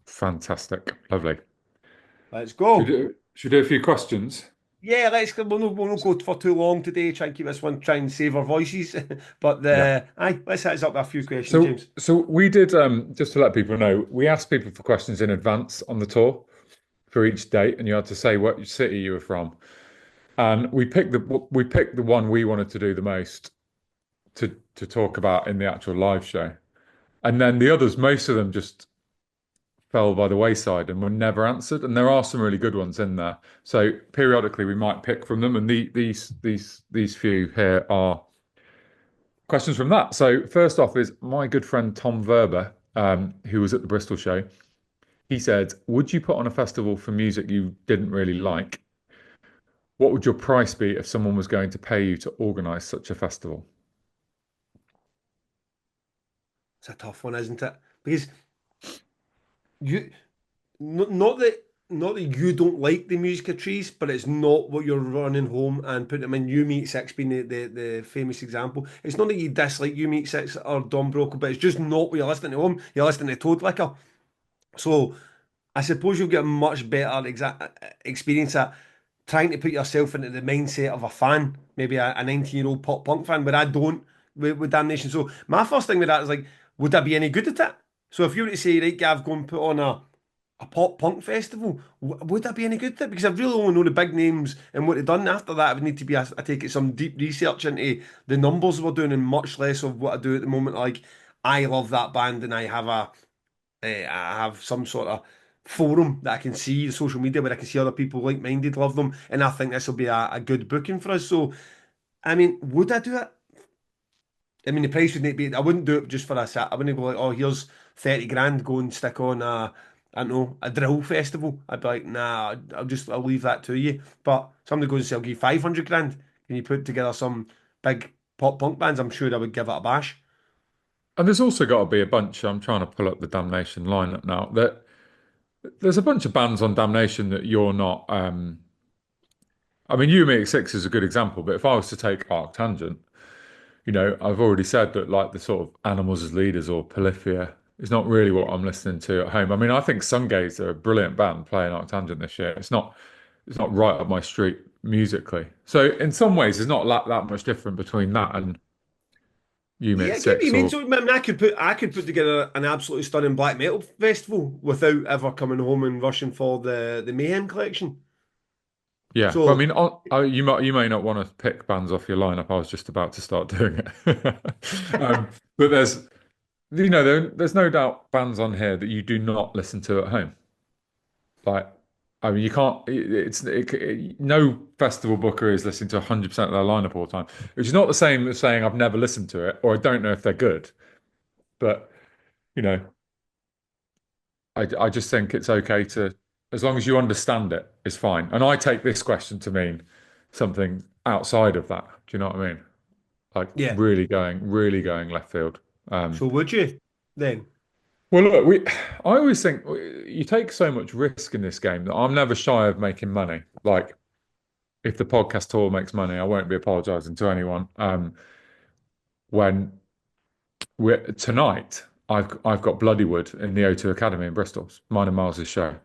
fantastic. Lovely. Let's go. Should we do a few questions? Yeah, we'll not go for too long today. Try and keep this one, try and save our voices. But Yeah. let's hit us up with a few questions, So James. so we did just to let people know, we asked people for questions in advance on the tour for each date, and you had to say what city you were from. And we picked the one we wanted to do the most to talk about in the actual live show. And then the others, most of them just fell by the wayside and were never answered. And there are some really good ones in there. So periodically we might pick from them. And these few here are questions from that. So first off is my good friend Tom Verber, who was at the Bristol show. He said, "Would you put on a festival for music you didn't really like? What would your price be if someone was going to pay you to organise such a festival?" It's a tough one, isn't it? Because you not that you don't like the music of trees, but it's not what you're running home and putting them in. You Meet Six being the famous example. It's not that you dislike You Meet Six or Don Broco, but it's just not what you're listening to home. You're listening to Toad Liquor. So I suppose you'll get a much better experience at trying to put yourself into the mindset of a fan, maybe a 19-year-old pop punk fan, but I don't with Damnation. So my first thing with that is like, would I be any good at it? So if you were to say, right, Gav, go and put on a pop punk festival, would I be any good at it? Because I really only know the big names and what they've done. After that, I would need to be, I take it, some deep research into the numbers we're doing and much less of what I do at the moment. Like, I love that band and I have some sort of forum that I can see the social media where I can see other people like-minded love them, and I think this will be a good booking for us. So, I mean, would I do it? I mean, the price would not be. I wouldn't do it just for a set. I wouldn't go like, oh, here's 30 grand, go and stick on I don't know, a drill festival. I'd be like, nah, I'll leave that to you. But somebody goes and say, I'll give you 500 grand. Can you put together some big pop punk bands? I'm sure I would give it a bash. And there's also got to be a bunch. I'm trying to pull up the Damnation lineup now. That there's a bunch of bands on Damnation that you're not. I mean, You Make Six is a good example, but if I was to take ArcTanGent, I've already said that like the sort of Animals as Leaders or Polyphia, It's not really what I'm listening to at home. I mean, I think Sungaze are a brilliant band playing ArcTanGent this year. It's not right up my street musically. So in some ways, there's not that much different between that and You Yeah, Meet I get what you Six mean. or So I mean, I could put together an absolutely stunning black metal festival without ever coming home and rushing for the Mayhem collection. yeah. But I So mean, you may not want to pick bands off your lineup. I was just about to start doing it. But there's no doubt bands on here that you do not listen to at home. Like, I mean, you can't. No festival booker is listening to 100% of their lineup all the time, which is not the same as saying I've never listened to it or I don't know if they're good. But you know, I just think it's okay to, as long as you understand it, it's fine. And I take this question to mean something outside of that. Do you know what I mean? Like yeah. really going left field. Um, So would you then? well, look, I always think you take so much risk in this game that I'm never shy of making money. Like, if the podcast tour makes money, I won't be apologising to anyone. When we're tonight, I've got Bloodywood in the O2 Academy in Bristol. It's mine and Miles's show.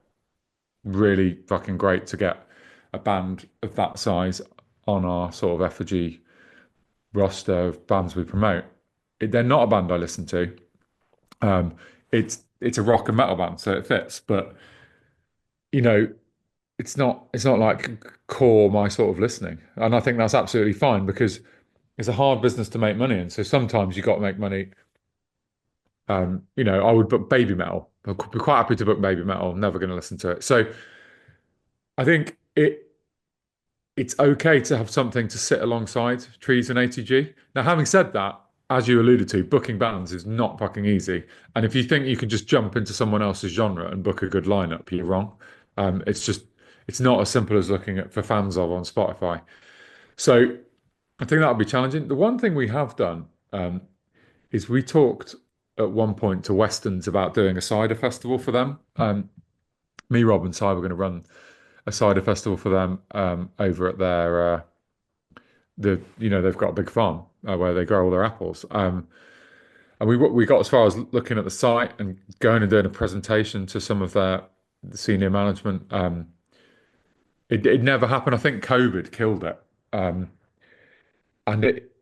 Really fucking great to get a band of that size on our sort of effigy roster of bands we promote. They're not a band I listen to. Um, it's a rock and metal band, so it fits. But you know, it's not like core my sort of listening, and I think that's absolutely fine because it's a hard business to make money in. So sometimes you got to make money. I would book baby metal. I'd be quite happy to book baby metal. I'm never going to listen to it. So I think it's okay to have something to sit alongside Trees and ATG. Now, having said that, as you alluded to, booking bands is not fucking easy. And if you think you can just jump into someone else's genre and book a good lineup, you're wrong. It's not as simple as looking at for fans of on Spotify. So I think that would be challenging. The one thing we have done is we talked at one point to Westerns about doing a cider festival for them. Me, Rob, and Si were going to run a cider festival for them over at they've got a big farm where they grow all their apples. And we got as far as looking at the site and going and doing a presentation to some of the senior management. It never happened. I think COVID killed it.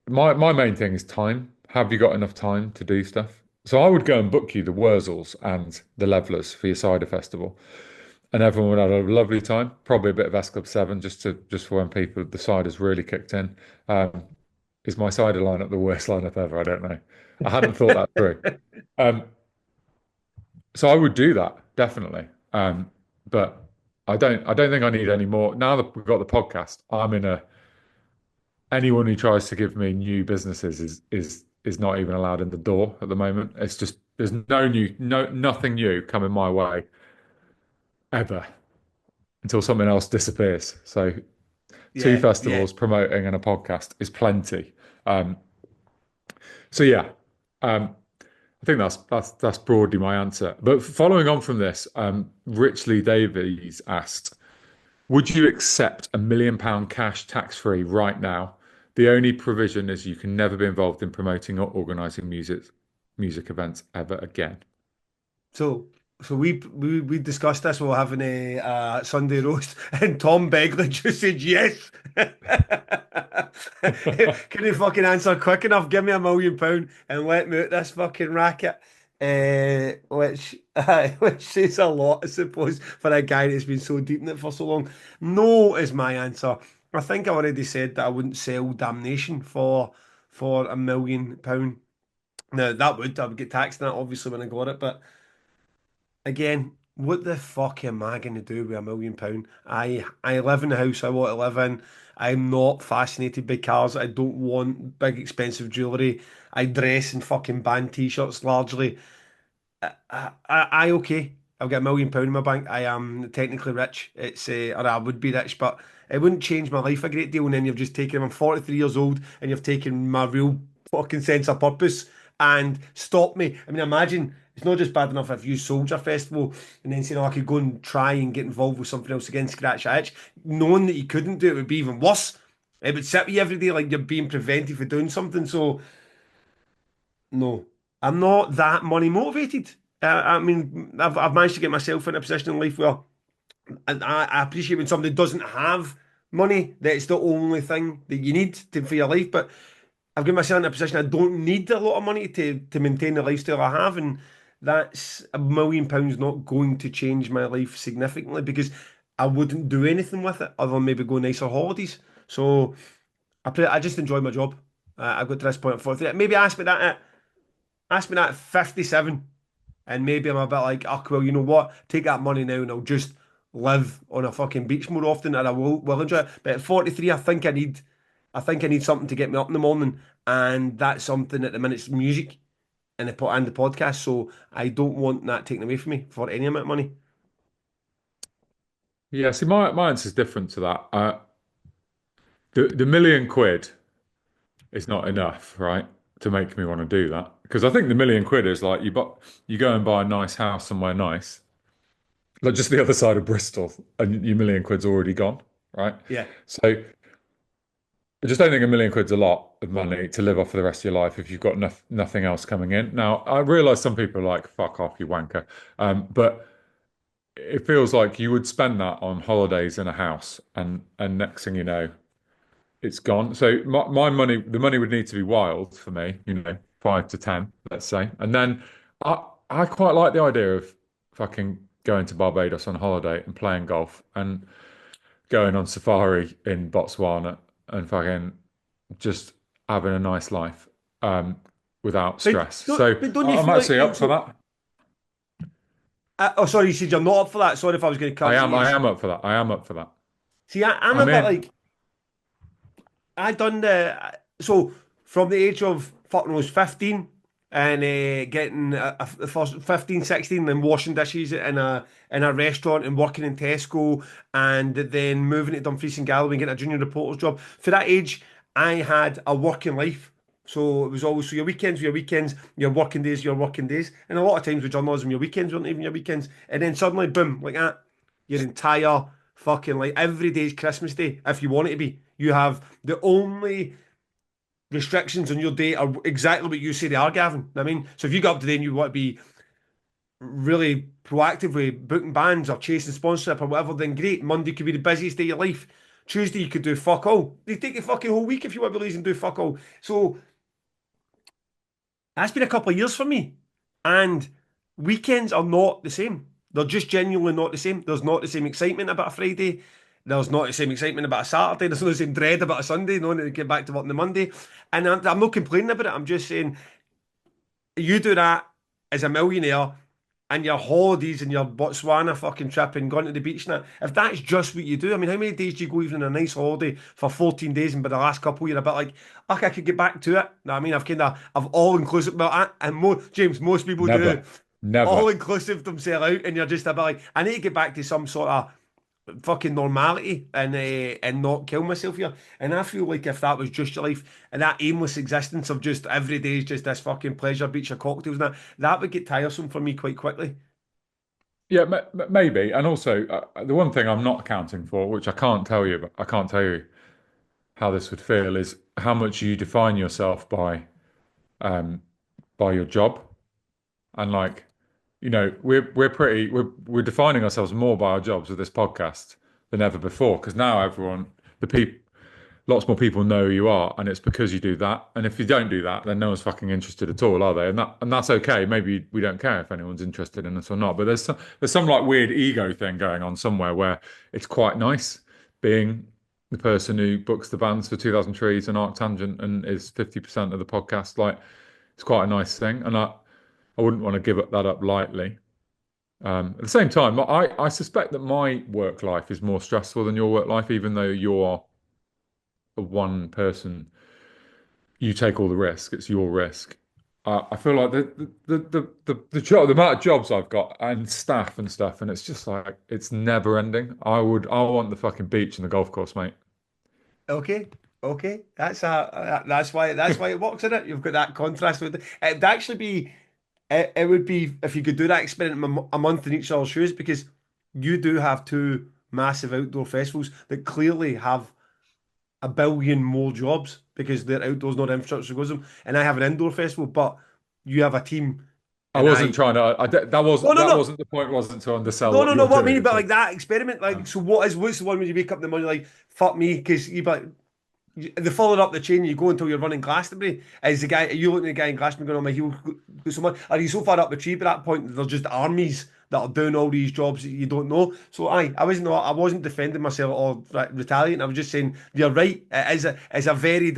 My main thing is time. Have you got enough time to do stuff? So I would go and book you the Wurzels and the Levelers for your cider festival, and everyone would have a lovely time. Probably a bit of S Club 7 just for when the cider's really kicked in. Um, is my cider lineup the worst lineup ever? I don't know. I hadn't thought that through. Um, so I would do that definitely. But I don't think I need any more. Now that we've got the podcast, I'm in a anyone who tries to give me new businesses is not even allowed in the door at the moment. It's just there's nothing new coming my way ever until something else disappears. So two Yeah, yeah. festivals promoting and a podcast is plenty. Um, so yeah, I think that's broadly my answer. But following on from this, Richley Davies asked, would you accept £1 million cash tax-free right now? The only provision is you can never be involved in promoting or organising music events ever again. So, so we discussed this while having a Sunday roast, and Tom Begley just said yes. Can you fucking answer quick enough? Give me £1 million and let me out this fucking racket. Which says a lot, I suppose, for a guy that's been so deep in it for so long. No is my answer. I think I already said that I wouldn't sell Damnation for £1 million. Now I would get taxed on that obviously when I got it, but again, what the fuck am I going to do with £1 million? I live in the house I want to live in. I'm not fascinated by cars. I don't want big expensive jewellery. I dress in fucking band t-shirts largely. I okay. I've got £1 million in my bank. I am technically rich. Or I would be rich, but it wouldn't change my life a great deal. And then you've just taken. I'm 43 years old, and you've taken my real fucking sense of purpose and stopped me. I mean, imagine it's not just bad enough if you sold your festival and then saying, "Oh, I could go and try and get involved with something else again, scratch that itch." Knowing that you couldn't do it would be even worse. It would sit with you every day like you're being prevented for doing something. So no, I'm not that money motivated. I mean, I've managed to get myself in a position in life where I appreciate when somebody doesn't have money, that it's the only thing that you need for your life. But I've got myself in a position I don't need a lot of money to maintain the lifestyle I have, and that's £1 million not going to change my life significantly because I wouldn't do anything with it other than maybe go nicer holidays. So I just enjoy my job. I got to this point at 43. Maybe ask me that at 57. And maybe I'm a bit like, oh, well, you know what? Take that money now and I'll just live on a fucking beach more often and I will enjoy it. But at 43, I think I need something to get me up in the morning. And that's something at the minute's music and the podcast. So I don't want that taken away from me for any amount of money. Yeah, see, my answer is different to that. The million quid is not enough, right, to make me want to do that. Because I think the million quid is like you go and buy a nice house somewhere nice, like just the other side of Bristol, and your million quid's already gone, right? Yeah. So I just don't think a million quid's a lot of money to live off for the rest of your life if you've got nothing else coming in. Now, I realise some people are like, fuck off, you wanker. But it feels like you would spend that on holidays in a house, and next thing you know, it's gone. So my money, the money would need to be wild for me, 5 to 10, let's say. And then I quite like the idea of fucking going to Barbados on holiday and playing golf and going on safari in Botswana and fucking just having a nice life without stress. So But don't you I'm feel like actually up for so? that. Oh, sorry, you said you're not up for that. Sorry if I was going to I cut am. you. I am up for that. I am up for that. See, I'm a I'm bit in. like I done the so from the age of fucking I was 15 and getting the first 15, 16 and washing dishes in a restaurant and working in Tesco and then moving to Dumfries and Galloway and getting a junior reporter's job. For that age, I had a working life. So it was always so your weekends were your weekends, your working days, your working days. And a lot of times with journalism, your weekends weren't even your weekends. And then suddenly, boom, like that, your entire fucking like every day's Christmas Day, if you want it to be. You have the only restrictions on your day are exactly what you say they are, Gavin. I mean, so if you go up today and you want to be really proactively booking bands or chasing sponsorship or whatever, then great. Monday could be the busiest day of your life. Tuesday you could do fuck all. They take the fucking whole week if you want to be lazy and do fuck all. So that's been a couple of years for me. And weekends are not the same. They're just genuinely not the same. There's not the same excitement about a Friday. There's not the same excitement about a Saturday. There's not the same dread about a Sunday, knowing to get back to work on the Monday. And I'm not complaining about it. I'm just saying you do that as a millionaire and your holidays and your Botswana fucking trip and going to the beach and that, if that's just what you do, I mean, how many days do you go even on a nice holiday for 14 days and by the last couple you're a bit like, okay, I could get back to it. No, I mean, I've all inclusive, well, and James, most people do Never. all Never. inclusive themselves out and you're just a bit like, I need to get back to some sort of fucking normality and not kill myself here. And I feel like if that was just your life and that aimless existence of just every day is just this fucking pleasure beach of cocktails and that would get tiresome for me quite quickly. Yeah, maybe. And also, the one thing I'm not accounting for, which I can't tell you, but I can't tell you how this would feel, is how much you define yourself um, by your job. And like, we're defining ourselves more by our jobs with this podcast than ever before. Because now the people, lots more people know who you are, and it's because you do that. And if you don't do that, then no one's fucking interested at all, are they? And that's okay. Maybe we don't care if anyone's interested in us or not. But there's some like weird ego thing going on somewhere where it's quite nice being the person who books the bands for 2000 Trees and ArcTanGent and is 50% of the podcast. Like it's quite a nice thing, and I wouldn't want to give that up lightly. At the same time, I suspect that my work life is more stressful than your work life, even though you're a one person, you take all the risk. It's your risk. I feel like the amount of jobs I've got and staff and stuff, and it's just like it's never ending. I want the fucking beach and the golf course, mate. Okay, okay, that's why it works in it. You've got that contrast with it. It'd actually be it would be if you could do that experiment a month in each other's shoes because you do have two massive outdoor festivals that clearly have a billion more jobs because they're outdoors, not infrastructure goes them. And I have an indoor festival, but you have a team I And wasn't trying to. oh no, that no, wasn't the point. Wasn't to undersell no, what no, no. you're What I doing. mean, but It's like like, that experiment, like, um, so what's the one when you wake up in the morning, like, fuck me, because you like the further up the chain you go until you're running Glastonbury, is the guy, are you looking at the guy in Glastonbury going, oh my heel, go so much? Are you so far up the tree by that point that there's just armies that are doing all these jobs that you don't know? So I wasn't defending myself or retaliating. I was just saying you're right. It's a very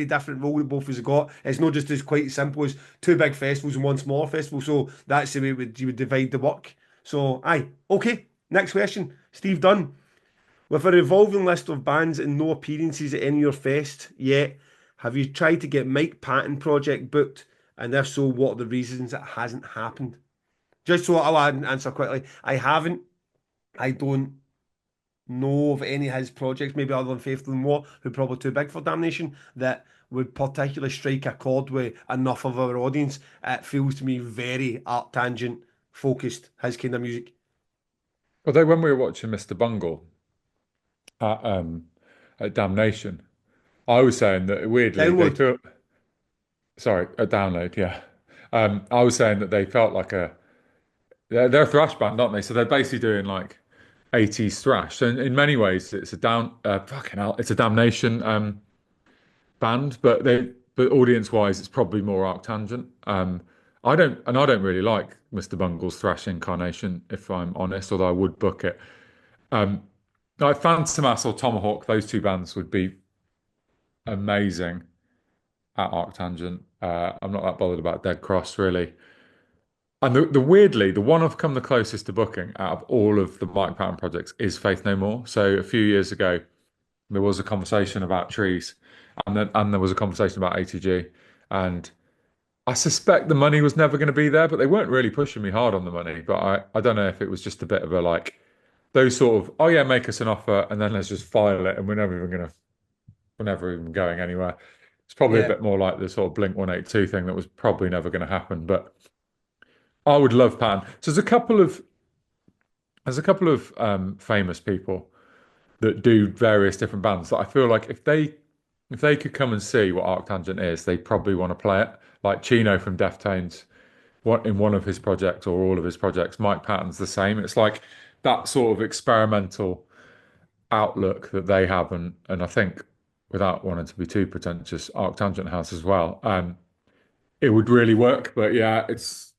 different role that both of us have got. It's not just as quite as simple as two big festivals and one smaller festival. So that's the way you would divide the work. So okay. Next question, Steve Dunn. With a revolving list of bands and no appearances at any of your fest yet, have you tried to get Mike Patton project booked? And if so, what are the reasons it hasn't happened? Just so I'll answer quickly. I haven't. I don't know of any of his projects, maybe other than Faithful and War, who are probably too big for Damnation, that would particularly strike a chord with enough of our audience. It feels to me very ArcTanGent focused, his kind of music. although when we were watching Mr. Bungle at um at Damnation, I was saying that weirdly they Download. feel sorry, a download, yeah. I was saying that they felt like they're a thrash band, aren't they? So they're basically doing like 80s thrash. So in many ways, it's a fucking hell, it's a Damnation band, but audience wise, it's probably more Arctangent. I don't really like Mr. Bungle's thrash incarnation, if I'm honest, although I would book it. Um, like Phantomas or Tomahawk, those two bands would be amazing at Arctangent. I'm not that bothered about Dead Cross really. And the weirdly, the one I've come the closest to booking out of all of the Mike Patton projects is Faith No More. So a few years ago, there was a conversation about trees, and there was a conversation about ATG, and I suspect the money was never going to be there, but they weren't really pushing me hard on the money. But I don't know if it was just a bit of a like those sort of, oh yeah, make us an offer and then let's just file it, and we're never even going anywhere. It's probably a Yeah. bit more like the sort of Blink 182 thing that was probably never going to happen, but I would love Pan. So there's a couple of famous people that do various different bands that I feel like if they could come and see what Arctangent is, they probably want to play it. Like Chino from Deftones, what in one of his projects or all of his projects, Mike Patton's the same. It's like that sort of experimental outlook that they have, and I think without wanting to be too pretentious, Arctangent has as well. It would really work, but yeah, it's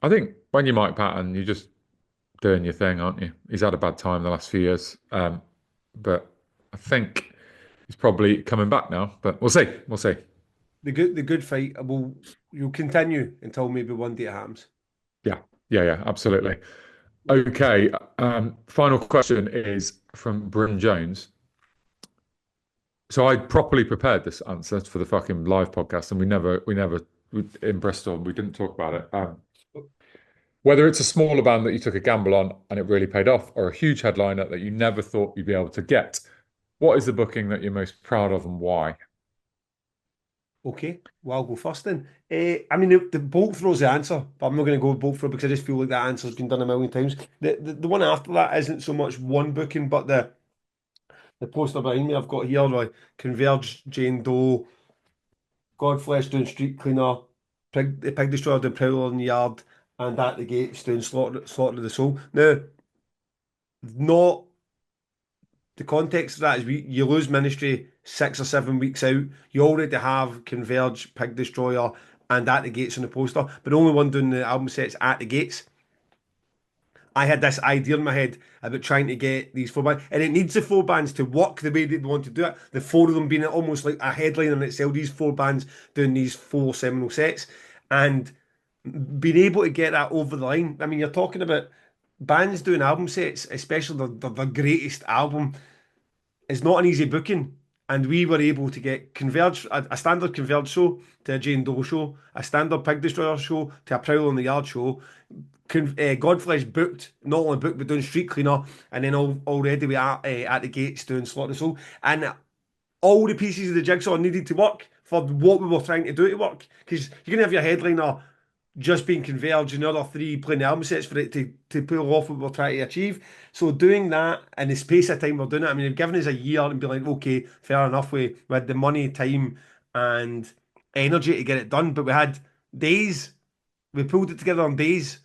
I think when you're Mike Patton, you're just doing your thing, aren't you? He's had a bad time the last few years, but I think he's probably coming back now. But we'll see. We'll see. The good fight will you'll continue until maybe one day it happens. Yeah, yeah, absolutely. Okay. Final question is from Bryn Jones. So I properly prepared this answer for the fucking live podcast, and in Bristol we didn't talk about it. Whether it's a smaller band that you took a gamble on and it really paid off, or a huge headliner that you never thought you'd be able to get, what is the booking that you're most proud of and why? Okay, well, I'll go first then. I mean, the bolt throw's the answer, but I'm not going to go bolt throw because I just feel like that answer's been done a million times. The one after that isn't so much one booking, but the poster behind me I've got here, like Converge, Jane Doe, Godflesh doing Street Cleaner, the Pig Destroyer doing Prowler in the Yard, and at the Gates doing Slaughter of the Soul. Now, not the context of that is you lose Ministry 6 or 7 weeks out. You already have Converge, Pig Destroyer, and At the Gates on the poster, but the only one doing the album set's At the Gates. I had this idea in my head about trying to get these four bands, and it needs the four bands to work the way they want to do it. The four of them being almost like a headline in itself. These four bands doing these four seminal sets, and being able to get that over the line. I mean, you're talking about bands doing album sets, especially the greatest album is not an easy booking. And we were able to get Converge, a standard Converge show to a Jane Doe show, a standard Pig Destroyer show to a Prowl on the Yard show. Godflesh booked, not only booked, but doing Street Cleaner, and then already we are at the Gates doing Slaughter the Soul. And all the pieces of the jigsaw needed to work for what we were trying to do to work. Because you're going to have your headliner just being Converged and the other three playing the album sets for it to pull off what we're trying to achieve. So doing that in the space of time we're doing it, I mean, they've given us a year and be like, okay, fair enough, we had the money, time, and energy to get it done, but we had days we pulled it together on days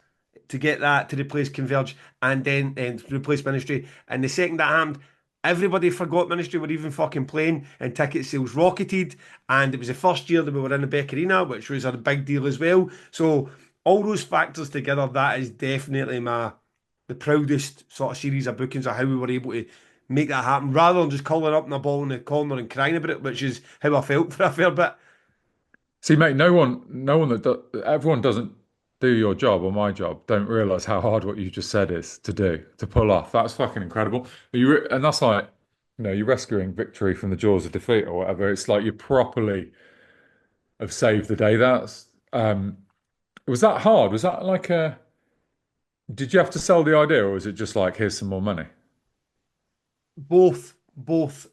to get that to replace Converge and then to replace Ministry. And the second that happened, everybody forgot Ministry were even fucking playing, and ticket sales rocketed. And it was the first year that we were in the Beck Arena, which was a big deal as well. So all those factors together, that is definitely the proudest sort of series of bookings of how we were able to make that happen, rather than just calling up in a ball in the corner and crying about it, which is how I felt for a fair bit. See, mate, no one everyone doesn't do your job or my job, don't realize how hard what you just said is to do, to pull off. That's fucking incredible. And that's like, you're rescuing victory from the jaws of defeat or whatever. It's like you properly have saved the day. Was that hard? Was that like did you have to sell the idea or was it just like, here's some more money? Both.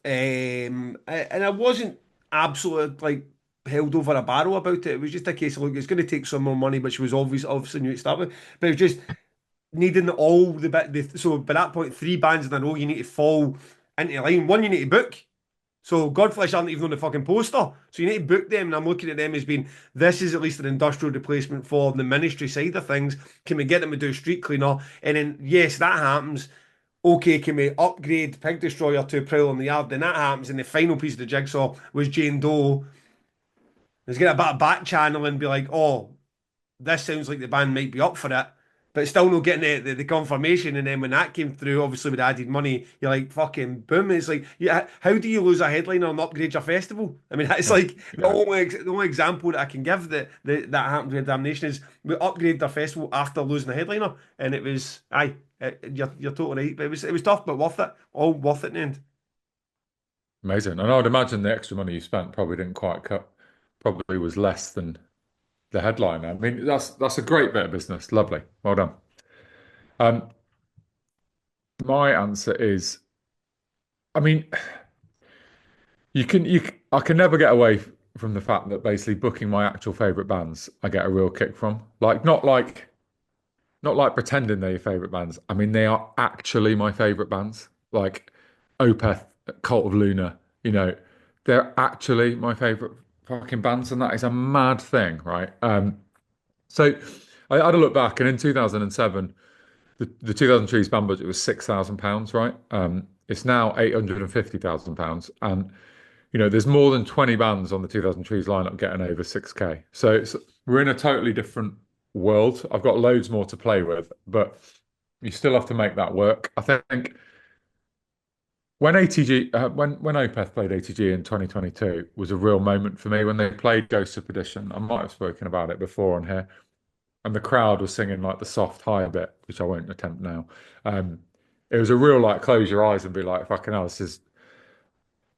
And I wasn't absolutely like held over a barrel about it. It was just a case of look, it's going to take some more money, which was obviously new to start with. But it was just needing all the bit. So by that point, three bands in a row, you need to fall into line. One, you need to book. So Godflesh aren't even on the fucking poster. So you need to book them, and I'm looking at them as being this is at least an industrial replacement for the Ministry side of things. Can we get them to do street cleaner? And then yes, that happens. Okay, can we upgrade Pig Destroyer to Prowl in the Yard? Then that happens, and the final piece of the jigsaw was Jane Doe. Let's get a bit of back channel and be like, oh, this sounds like the band might be up for it, but still not getting the confirmation. And then when that came through, obviously with added money, you're like, fucking boom. It's like, yeah, how do you lose a headliner and upgrade your festival? I mean, it's like Yeah, the only example that I can give that happened with Damnation is we upgraded their festival after losing a headliner, and it was, you're totally right, but it was tough, but worth it, all worth it in the end. amazing. And I would imagine the extra money you spent probably didn't quite cut, probably was less than the headliner. I mean, that's a great bit of business. Lovely. Well done. Um, my answer is, I mean, I can never get away from the fact that basically booking my actual favorite bands, I get a real kick from. Like, not like pretending they're your favorite bands. I mean, they are actually my favorite bands. Like Opeth, Cult of Luna, they're actually my favorite fucking bands, and that is a mad thing, right? So I had a look back, and in 2007, the 2000 Trees band budget was £6,000, right? It's now £850,000, and there's more than 20 bands on the 2000 Trees lineup getting over 6K. So we're in a totally different world. I've got loads more to play with, but you still have to make that work. I think when ATG, when Opeth played ATG in 2022 was a real moment for me when they played Ghosts of Perdition. I might have spoken about it before on here, and the crowd was singing like the soft higher bit, which I won't attempt now. Um, it was a real like close your eyes and be like, fucking hell, this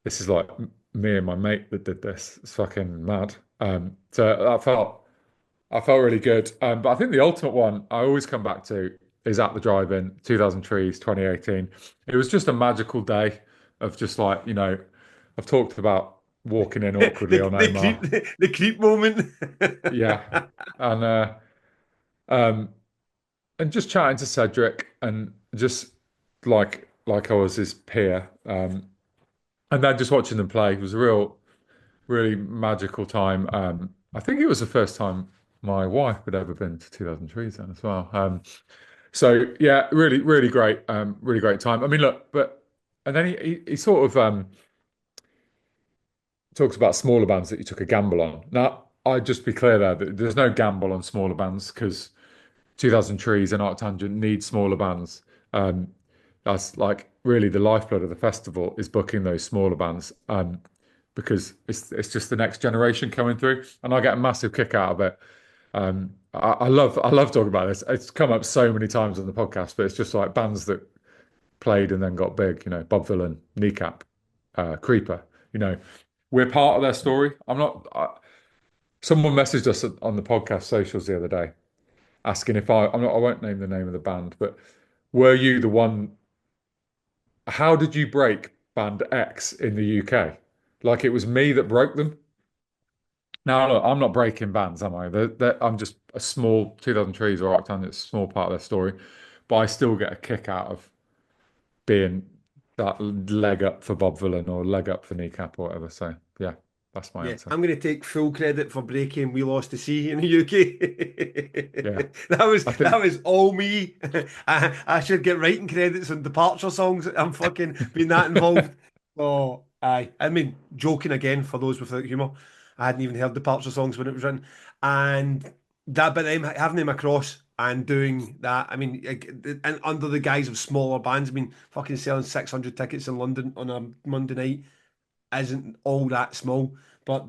is like me and my mate that did this. It's fucking mad. So I felt really good. But I think the ultimate one I always come back to is at the drive-in, 2000 Trees, 2018. It was just a magical day of just like, I've talked about walking in awkwardly on The creep, Omar. the creep moment. Yeah. And um and just chatting to Cedric and just like I was his peer. And then just watching them play was a really magical time. I think it was the first time my wife had ever been to 2000 Trees then as well. So yeah, really great, really great time. I mean, look, and then he sort of talks about smaller bands that you took a gamble on. Now, I'd just be clear there that there's no gamble on smaller bands because 2000 Trees and ArcTanGent need smaller bands. Um, that's like really the lifeblood of the festival is booking those smaller bands. Because it's just the next generation coming through, and I get a massive kick out of it. I love talking about this. It's come up so many times on the podcast, but it's just like bands that played and then got big. Bob Vylan, Kneecap, Creeper. We're part of their story. Someone messaged us on the podcast socials the other day asking if I'm not. I won't name the name of the band, but were you the one? How did you break band X in the UK? Like it was me that broke them. Now, look, I'm not breaking bands, am I? I'm just a small 2000 Trees or Arctan, it's a small part of their story, but I still get a kick out of being that leg up for Bob Vylan or leg up for Kneecap or whatever. So, yeah, That's my Yeah, answer. I'm going to take full credit for breaking We Lost the Sea in the Yeah. UK. That was I that think, was all me. I should get writing credits on Departure songs. I'm fucking being that involved. Oh, aye. I mean, joking again for those without humour. I hadn't even heard Departure songs when it was written, and that, but them having them across and doing that. I mean, and under the guise of smaller bands, I mean, fucking selling 600 tickets in London on a Monday night isn't all that small, but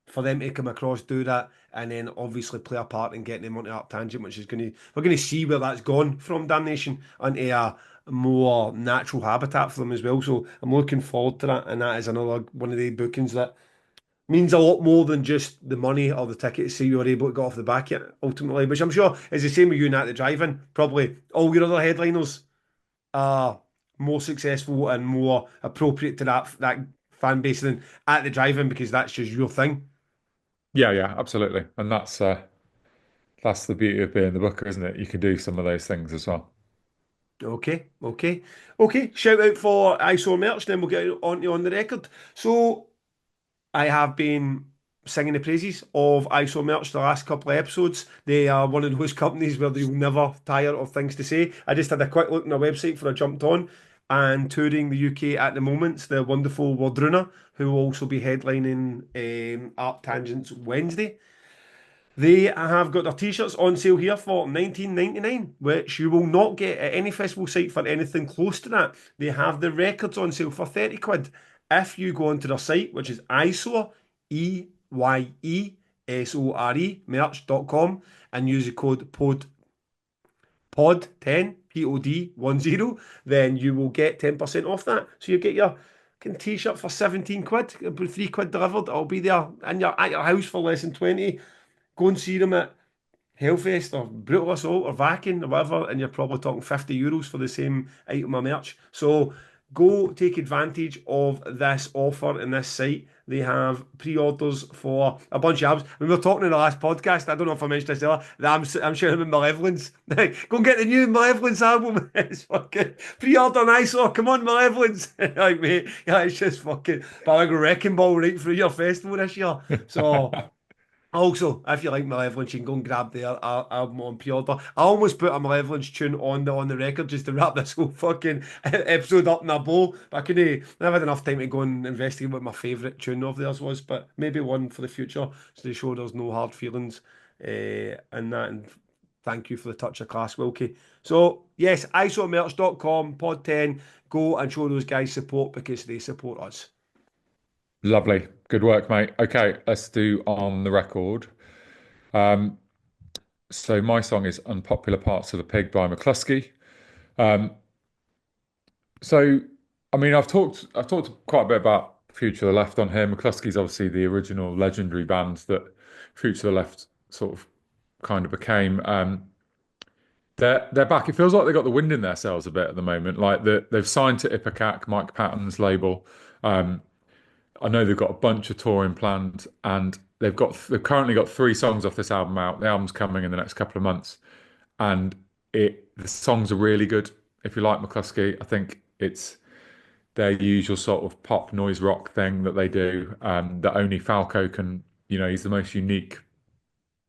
for them to come across, do that, and then obviously play a part in getting them onto ArcTanGent, which is we're going to see where that's gone from Damnation onto a more natural habitat for them as well. So I'm looking forward to that, and that is another one of the bookings that means a lot more than just the money or the tickets. See, you were able to get off the back yet ultimately, which I'm sure is the same with you and at the drive-in. Probably all your other headliners are more successful and more appropriate to that fan base than at the drive-in because that's just your thing. yeah, yeah, absolutely. And that's the beauty of being the booker, isn't it? You can do some of those things as well. Okay, okay, okay. Shout out for ISO merch, then we'll get on to on the record. So I have been singing the praises of ISO merch the last couple of episodes. They are one of those companies where you'll never tire of things to say. I just had a quick look on their website before I jumped on, and touring the UK at the moment, the wonderful Wardruna, who will also be headlining Art Tangents Wednesday. They have got their t-shirts on sale here for 19.99, which you will not get at any festival site for anything close to that. They have the records on sale for 30 quid. If you go onto their site, which is eyesore, EYESORE, merch.com, and use the code POD10, POD10, then you will get 10% off that. So you get your t-shirt for 17 quid, 3 quid delivered. I'll be there at your house for less than 20. Go and see them at Hellfest or Brutal Assault or Vakin or whatever, and you're probably talking €50 for the same item of merch. So go take advantage of this offer in this site. They have pre-orders for a bunch of albums. We were talking in the last podcast. I don't know if I mentioned this earlier. That I'm sharing with Malevolence. Go and get the new Malevolence album. It's fucking pre-order nice. Oh, come on, Malevolence. Like, mate, yeah, it's just fucking like a wrecking ball right through your festival this year. So. Also, if you like Malevolence, you can go and grab their album on pre-order. I almost put a Malevolence tune on the record just to wrap this whole fucking episode up in a bow. But I couldn't. I never had enough time to go and investigate what my favourite tune of theirs was. But maybe one for the future, so they show there's no hard feelings in that. And thank you for the touch of class, Wilkie. So yes, isomerch.com, pod 10. Go and show those guys support because they support us. Lovely. Good work, mate. Okay, let's do on the record. Um, so my song is Unpopular Parts of a Pig by McCluskey. Um, so I mean I've talked quite a bit about Future of the Left on here. McCluskey's obviously the original legendary band that Future of the Left sort of kind of became. They're back. It feels like they got the wind in their sails a bit at the moment. Like they've signed to Ipecac, Mike Patton's label. Um, I know they've got a bunch of touring planned, and they've currently got 3 songs off this album out. The album's coming in the next couple of months, and the songs are really good. If you like McCluskey, I think it's their usual sort of pop noise rock thing that they do. That only Falco can. He's the most unique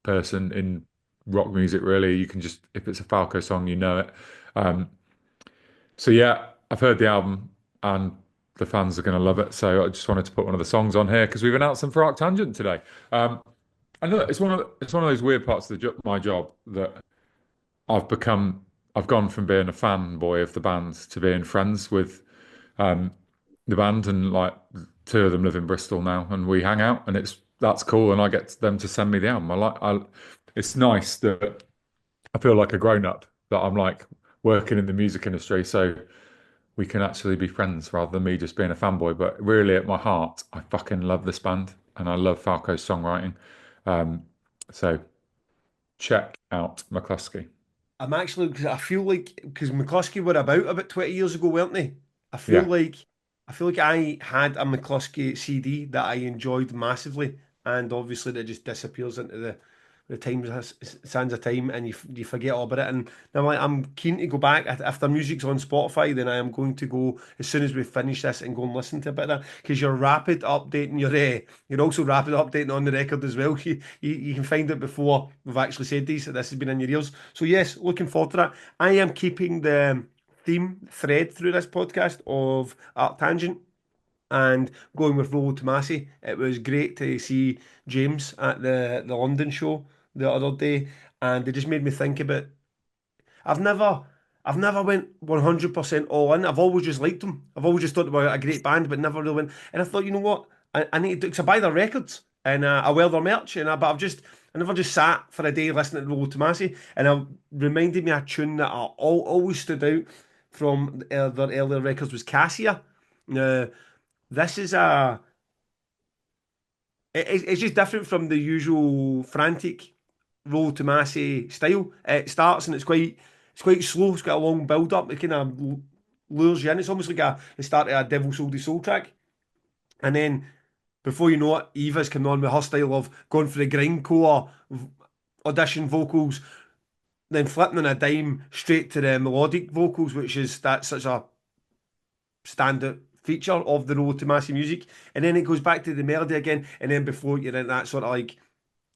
person in rock music, really. You can just if it's a Falco song, you know it. Um, so yeah, I've heard the album and the fans are going to love it. So I just wanted to put one of the songs on here because we've announced them for ArcTanGent today. I know it's one of those weird parts of my job that I've become. I've gone from being a fanboy of the band to being friends with um, the band, and like 2 of them live in Bristol now, and we hang out, and that's cool. And I get them to send me the album. It's nice that I feel like a grown up that I'm like working in the music industry, so we can actually be friends rather than me just being a fanboy. But really, at my heart, I fucking love this band and I love Falco's songwriting. Um, so check out McCluskey. I'm actually, because I feel like, because McCluskey were about 20 years ago, weren't they? I feel Yeah, like, I feel like I had a McCluskey CD that I enjoyed massively, and obviously that just disappears into the times sands of time, and you forget all about it. And I'm like, I'm keen to go back. If the music's on Spotify, then I am going to go as soon as we finish this and go and listen to a bit of that, because you're rapid updating you're also rapid updating on the record as well. You can find it before we've actually said these. This has been in your ears. So yes, looking forward to that. I am keeping the theme thread through this podcast of ArcTanGent and going with Rollo Tomasi. It was great to see James at the London show the other day, and it just made me think about. I've never I've never went 100% all in. I've always just liked them. I've always just thought they were a great band, but never really went. And I thought, you know what? I need to do, because I buy their records and I wear their merch, but I never just sat for a day listening to Rollo Tomasi, and it reminded me of a tune that always stood out from their earlier records was Cassia. Now, this is it's just different from the usual frantic Rollo Tomasi style. It starts and it's quite slow. It's got a long build up. It kind of lures you in. It's almost like the start of a Devil Sold His Soul track, and then before you know it, Eva's coming on with her style of going for the grindcore audition vocals, then flipping on a dime straight to the melodic vocals, which is that's such a standout feature of the Rollo Tomasi music. And then it goes back to the melody again, and then before you're in that sort of like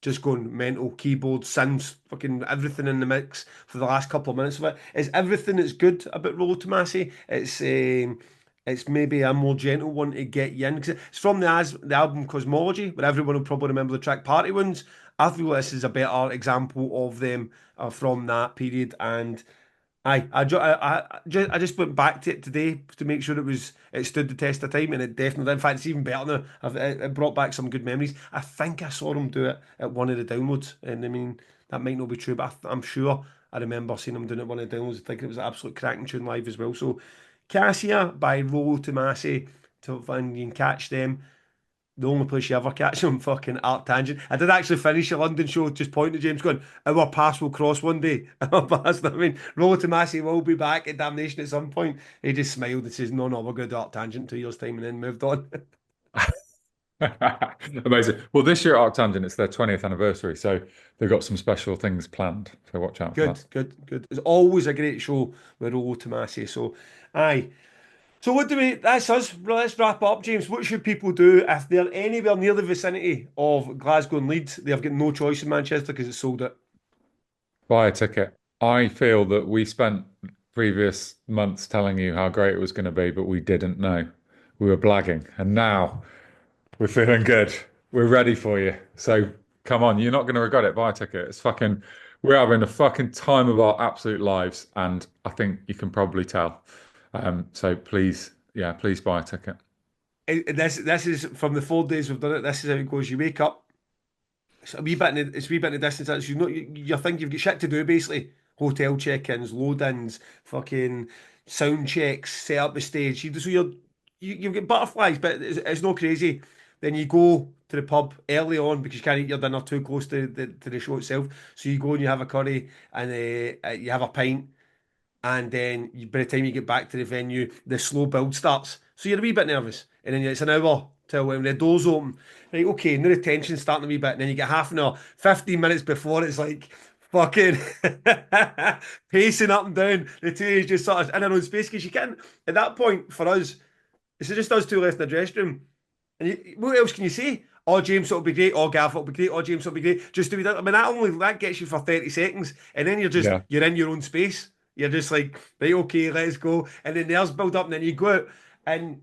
just going mental keyboard, synths, fucking everything in the mix for the last couple of minutes of it. It's everything that's good about Rollo Tomasi. It's maybe a more gentle one to get you in, because it's from the album Cosmology, where everyone will probably remember the track Party Wounds. I feel this is a better example of them from that period, and I just went back to it today to make sure it stood the test of time, and it definitely. In fact, it's even better now. It brought back some good memories. I think I saw him do it at one of the downloads, and I mean that might not be true, but I'm sure I remember seeing him doing it at one of the downloads. I think it was an absolute cracking tune live as well. So, Cassia by Rollo Tomasi, to find you can catch them. The only place you ever catch them, fucking Art Tangent. I did actually finish a London show just pointing to James going, our paths will cross one day. Our paths, I mean, Rollo Tomasi will be back at Damnation at some point. He just smiled and says, no, we're going to Art Tangent 2 years' time, and then moved on. Amazing. Well, this year at ArcTanGent, it's their 20th anniversary, so they've got some special things planned. So watch out for Good, that. good, good. It's always a great show with Rollo Tomasi. So, aye. So what do we? That's us. Let's wrap up, James. What should people do if they're anywhere near the vicinity of Glasgow and Leeds? They've got no choice in Manchester because it's sold it. Buy a ticket. I feel that we spent previous months telling you how great it was going to be, but we didn't know. We were blagging, and now we're feeling good. We're ready for you. So come on, you're not going to regret it. Buy a ticket. We're having a fucking time of our absolute lives, and I think you can probably tell. So please, yeah, please buy a ticket. This is from the 4 days we've done it. This is how it goes. You wake up. It's a wee bit in the distance. You think you've got shit to do basically. Hotel check-ins, load-ins, fucking sound checks, set up the stage. You've got butterflies, but it's no crazy. Then you go to the pub early on because you can't eat your dinner too close to the show itself. So you go and you have a curry and you have a pint, and then by the time you get back to the venue, the slow build starts. So you're a wee bit nervous, and then it's an hour till when the doors open. Right, okay, now the tension's starting a wee bit, and then you get half an hour, 15 minutes before it's like fucking pacing up and down. The two is just sort of in our own space because you can't. At that point, for us, it's just us two left in the dressing room. And what else can you say? Oh, James, it'll be great. Oh, Gav, it'll be great. Oh, James, it'll be great. Just do that. I mean, that gets you for 30 seconds, and then Yeah. you're in your own space. You're just like, right, okay, let's go. And then there's build up, and then you go out, and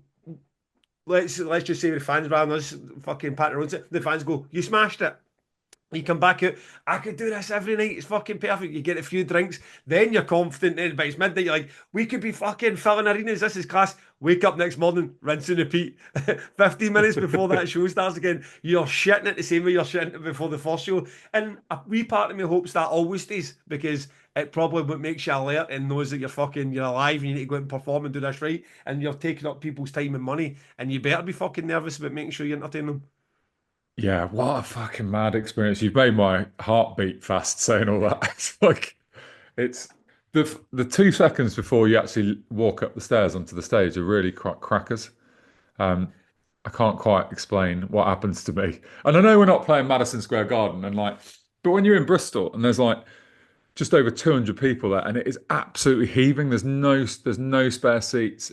let's just say the fans, rather than us fucking patting around it, the fans go, you smashed it. You come back out, I could do this every night. It's fucking perfect. You get a few drinks, then you're confident. Then by it's midnight, you're like, we could be fucking filling arenas. This is class. Wake up next morning, rinse and repeat. 15 minutes before that show starts again, you're shitting it the same way you're shitting it before the first show. And a wee part of me hopes that always stays, because it probably what makes you alert and knows that you're alive and you need to go out and perform and do this right. And you're taking up people's time and money. And you better be fucking nervous about making sure you entertain them. Yeah, what a fucking mad experience. You've made my heart beat fast saying all that. It's like it's the 2 seconds before you actually walk up the stairs onto the stage are really crackers. Um, I can't quite explain what happens to me. And I know we're not playing Madison Square Garden, and like But when you're in Bristol and there's like just over 200 people there, and it is absolutely heaving. There's no spare seats.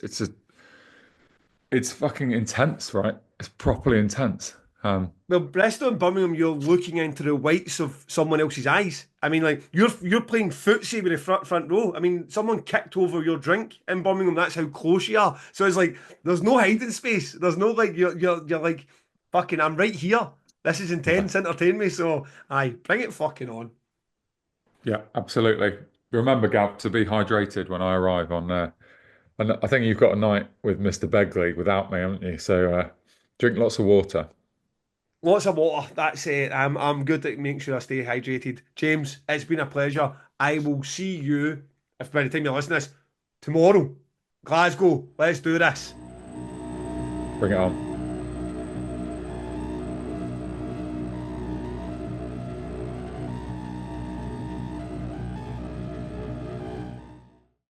It's fucking intense, right? It's properly intense. Well, Bristol and Birmingham, you're looking into the whites of someone else's eyes. I mean, like you're playing footsie with the front row. I mean, someone kicked over your drink in Birmingham. That's how close you are. So it's like there's no hiding space. There's no like you're like fucking. I'm right here. This is Yeah, intense. Entertain me. So aye, bring it fucking on. yeah, absolutely. Remember, Gav, to be hydrated when I arrive on there. And I think you've got a night with Mr. Begley without me, haven't you? So drink lots of water. Lots of water. That's it. I'm good at making sure I stay hydrated. James, it's been a pleasure. I will see you if by the time you listen to this tomorrow. Glasgow. Let's do this. Bring it on.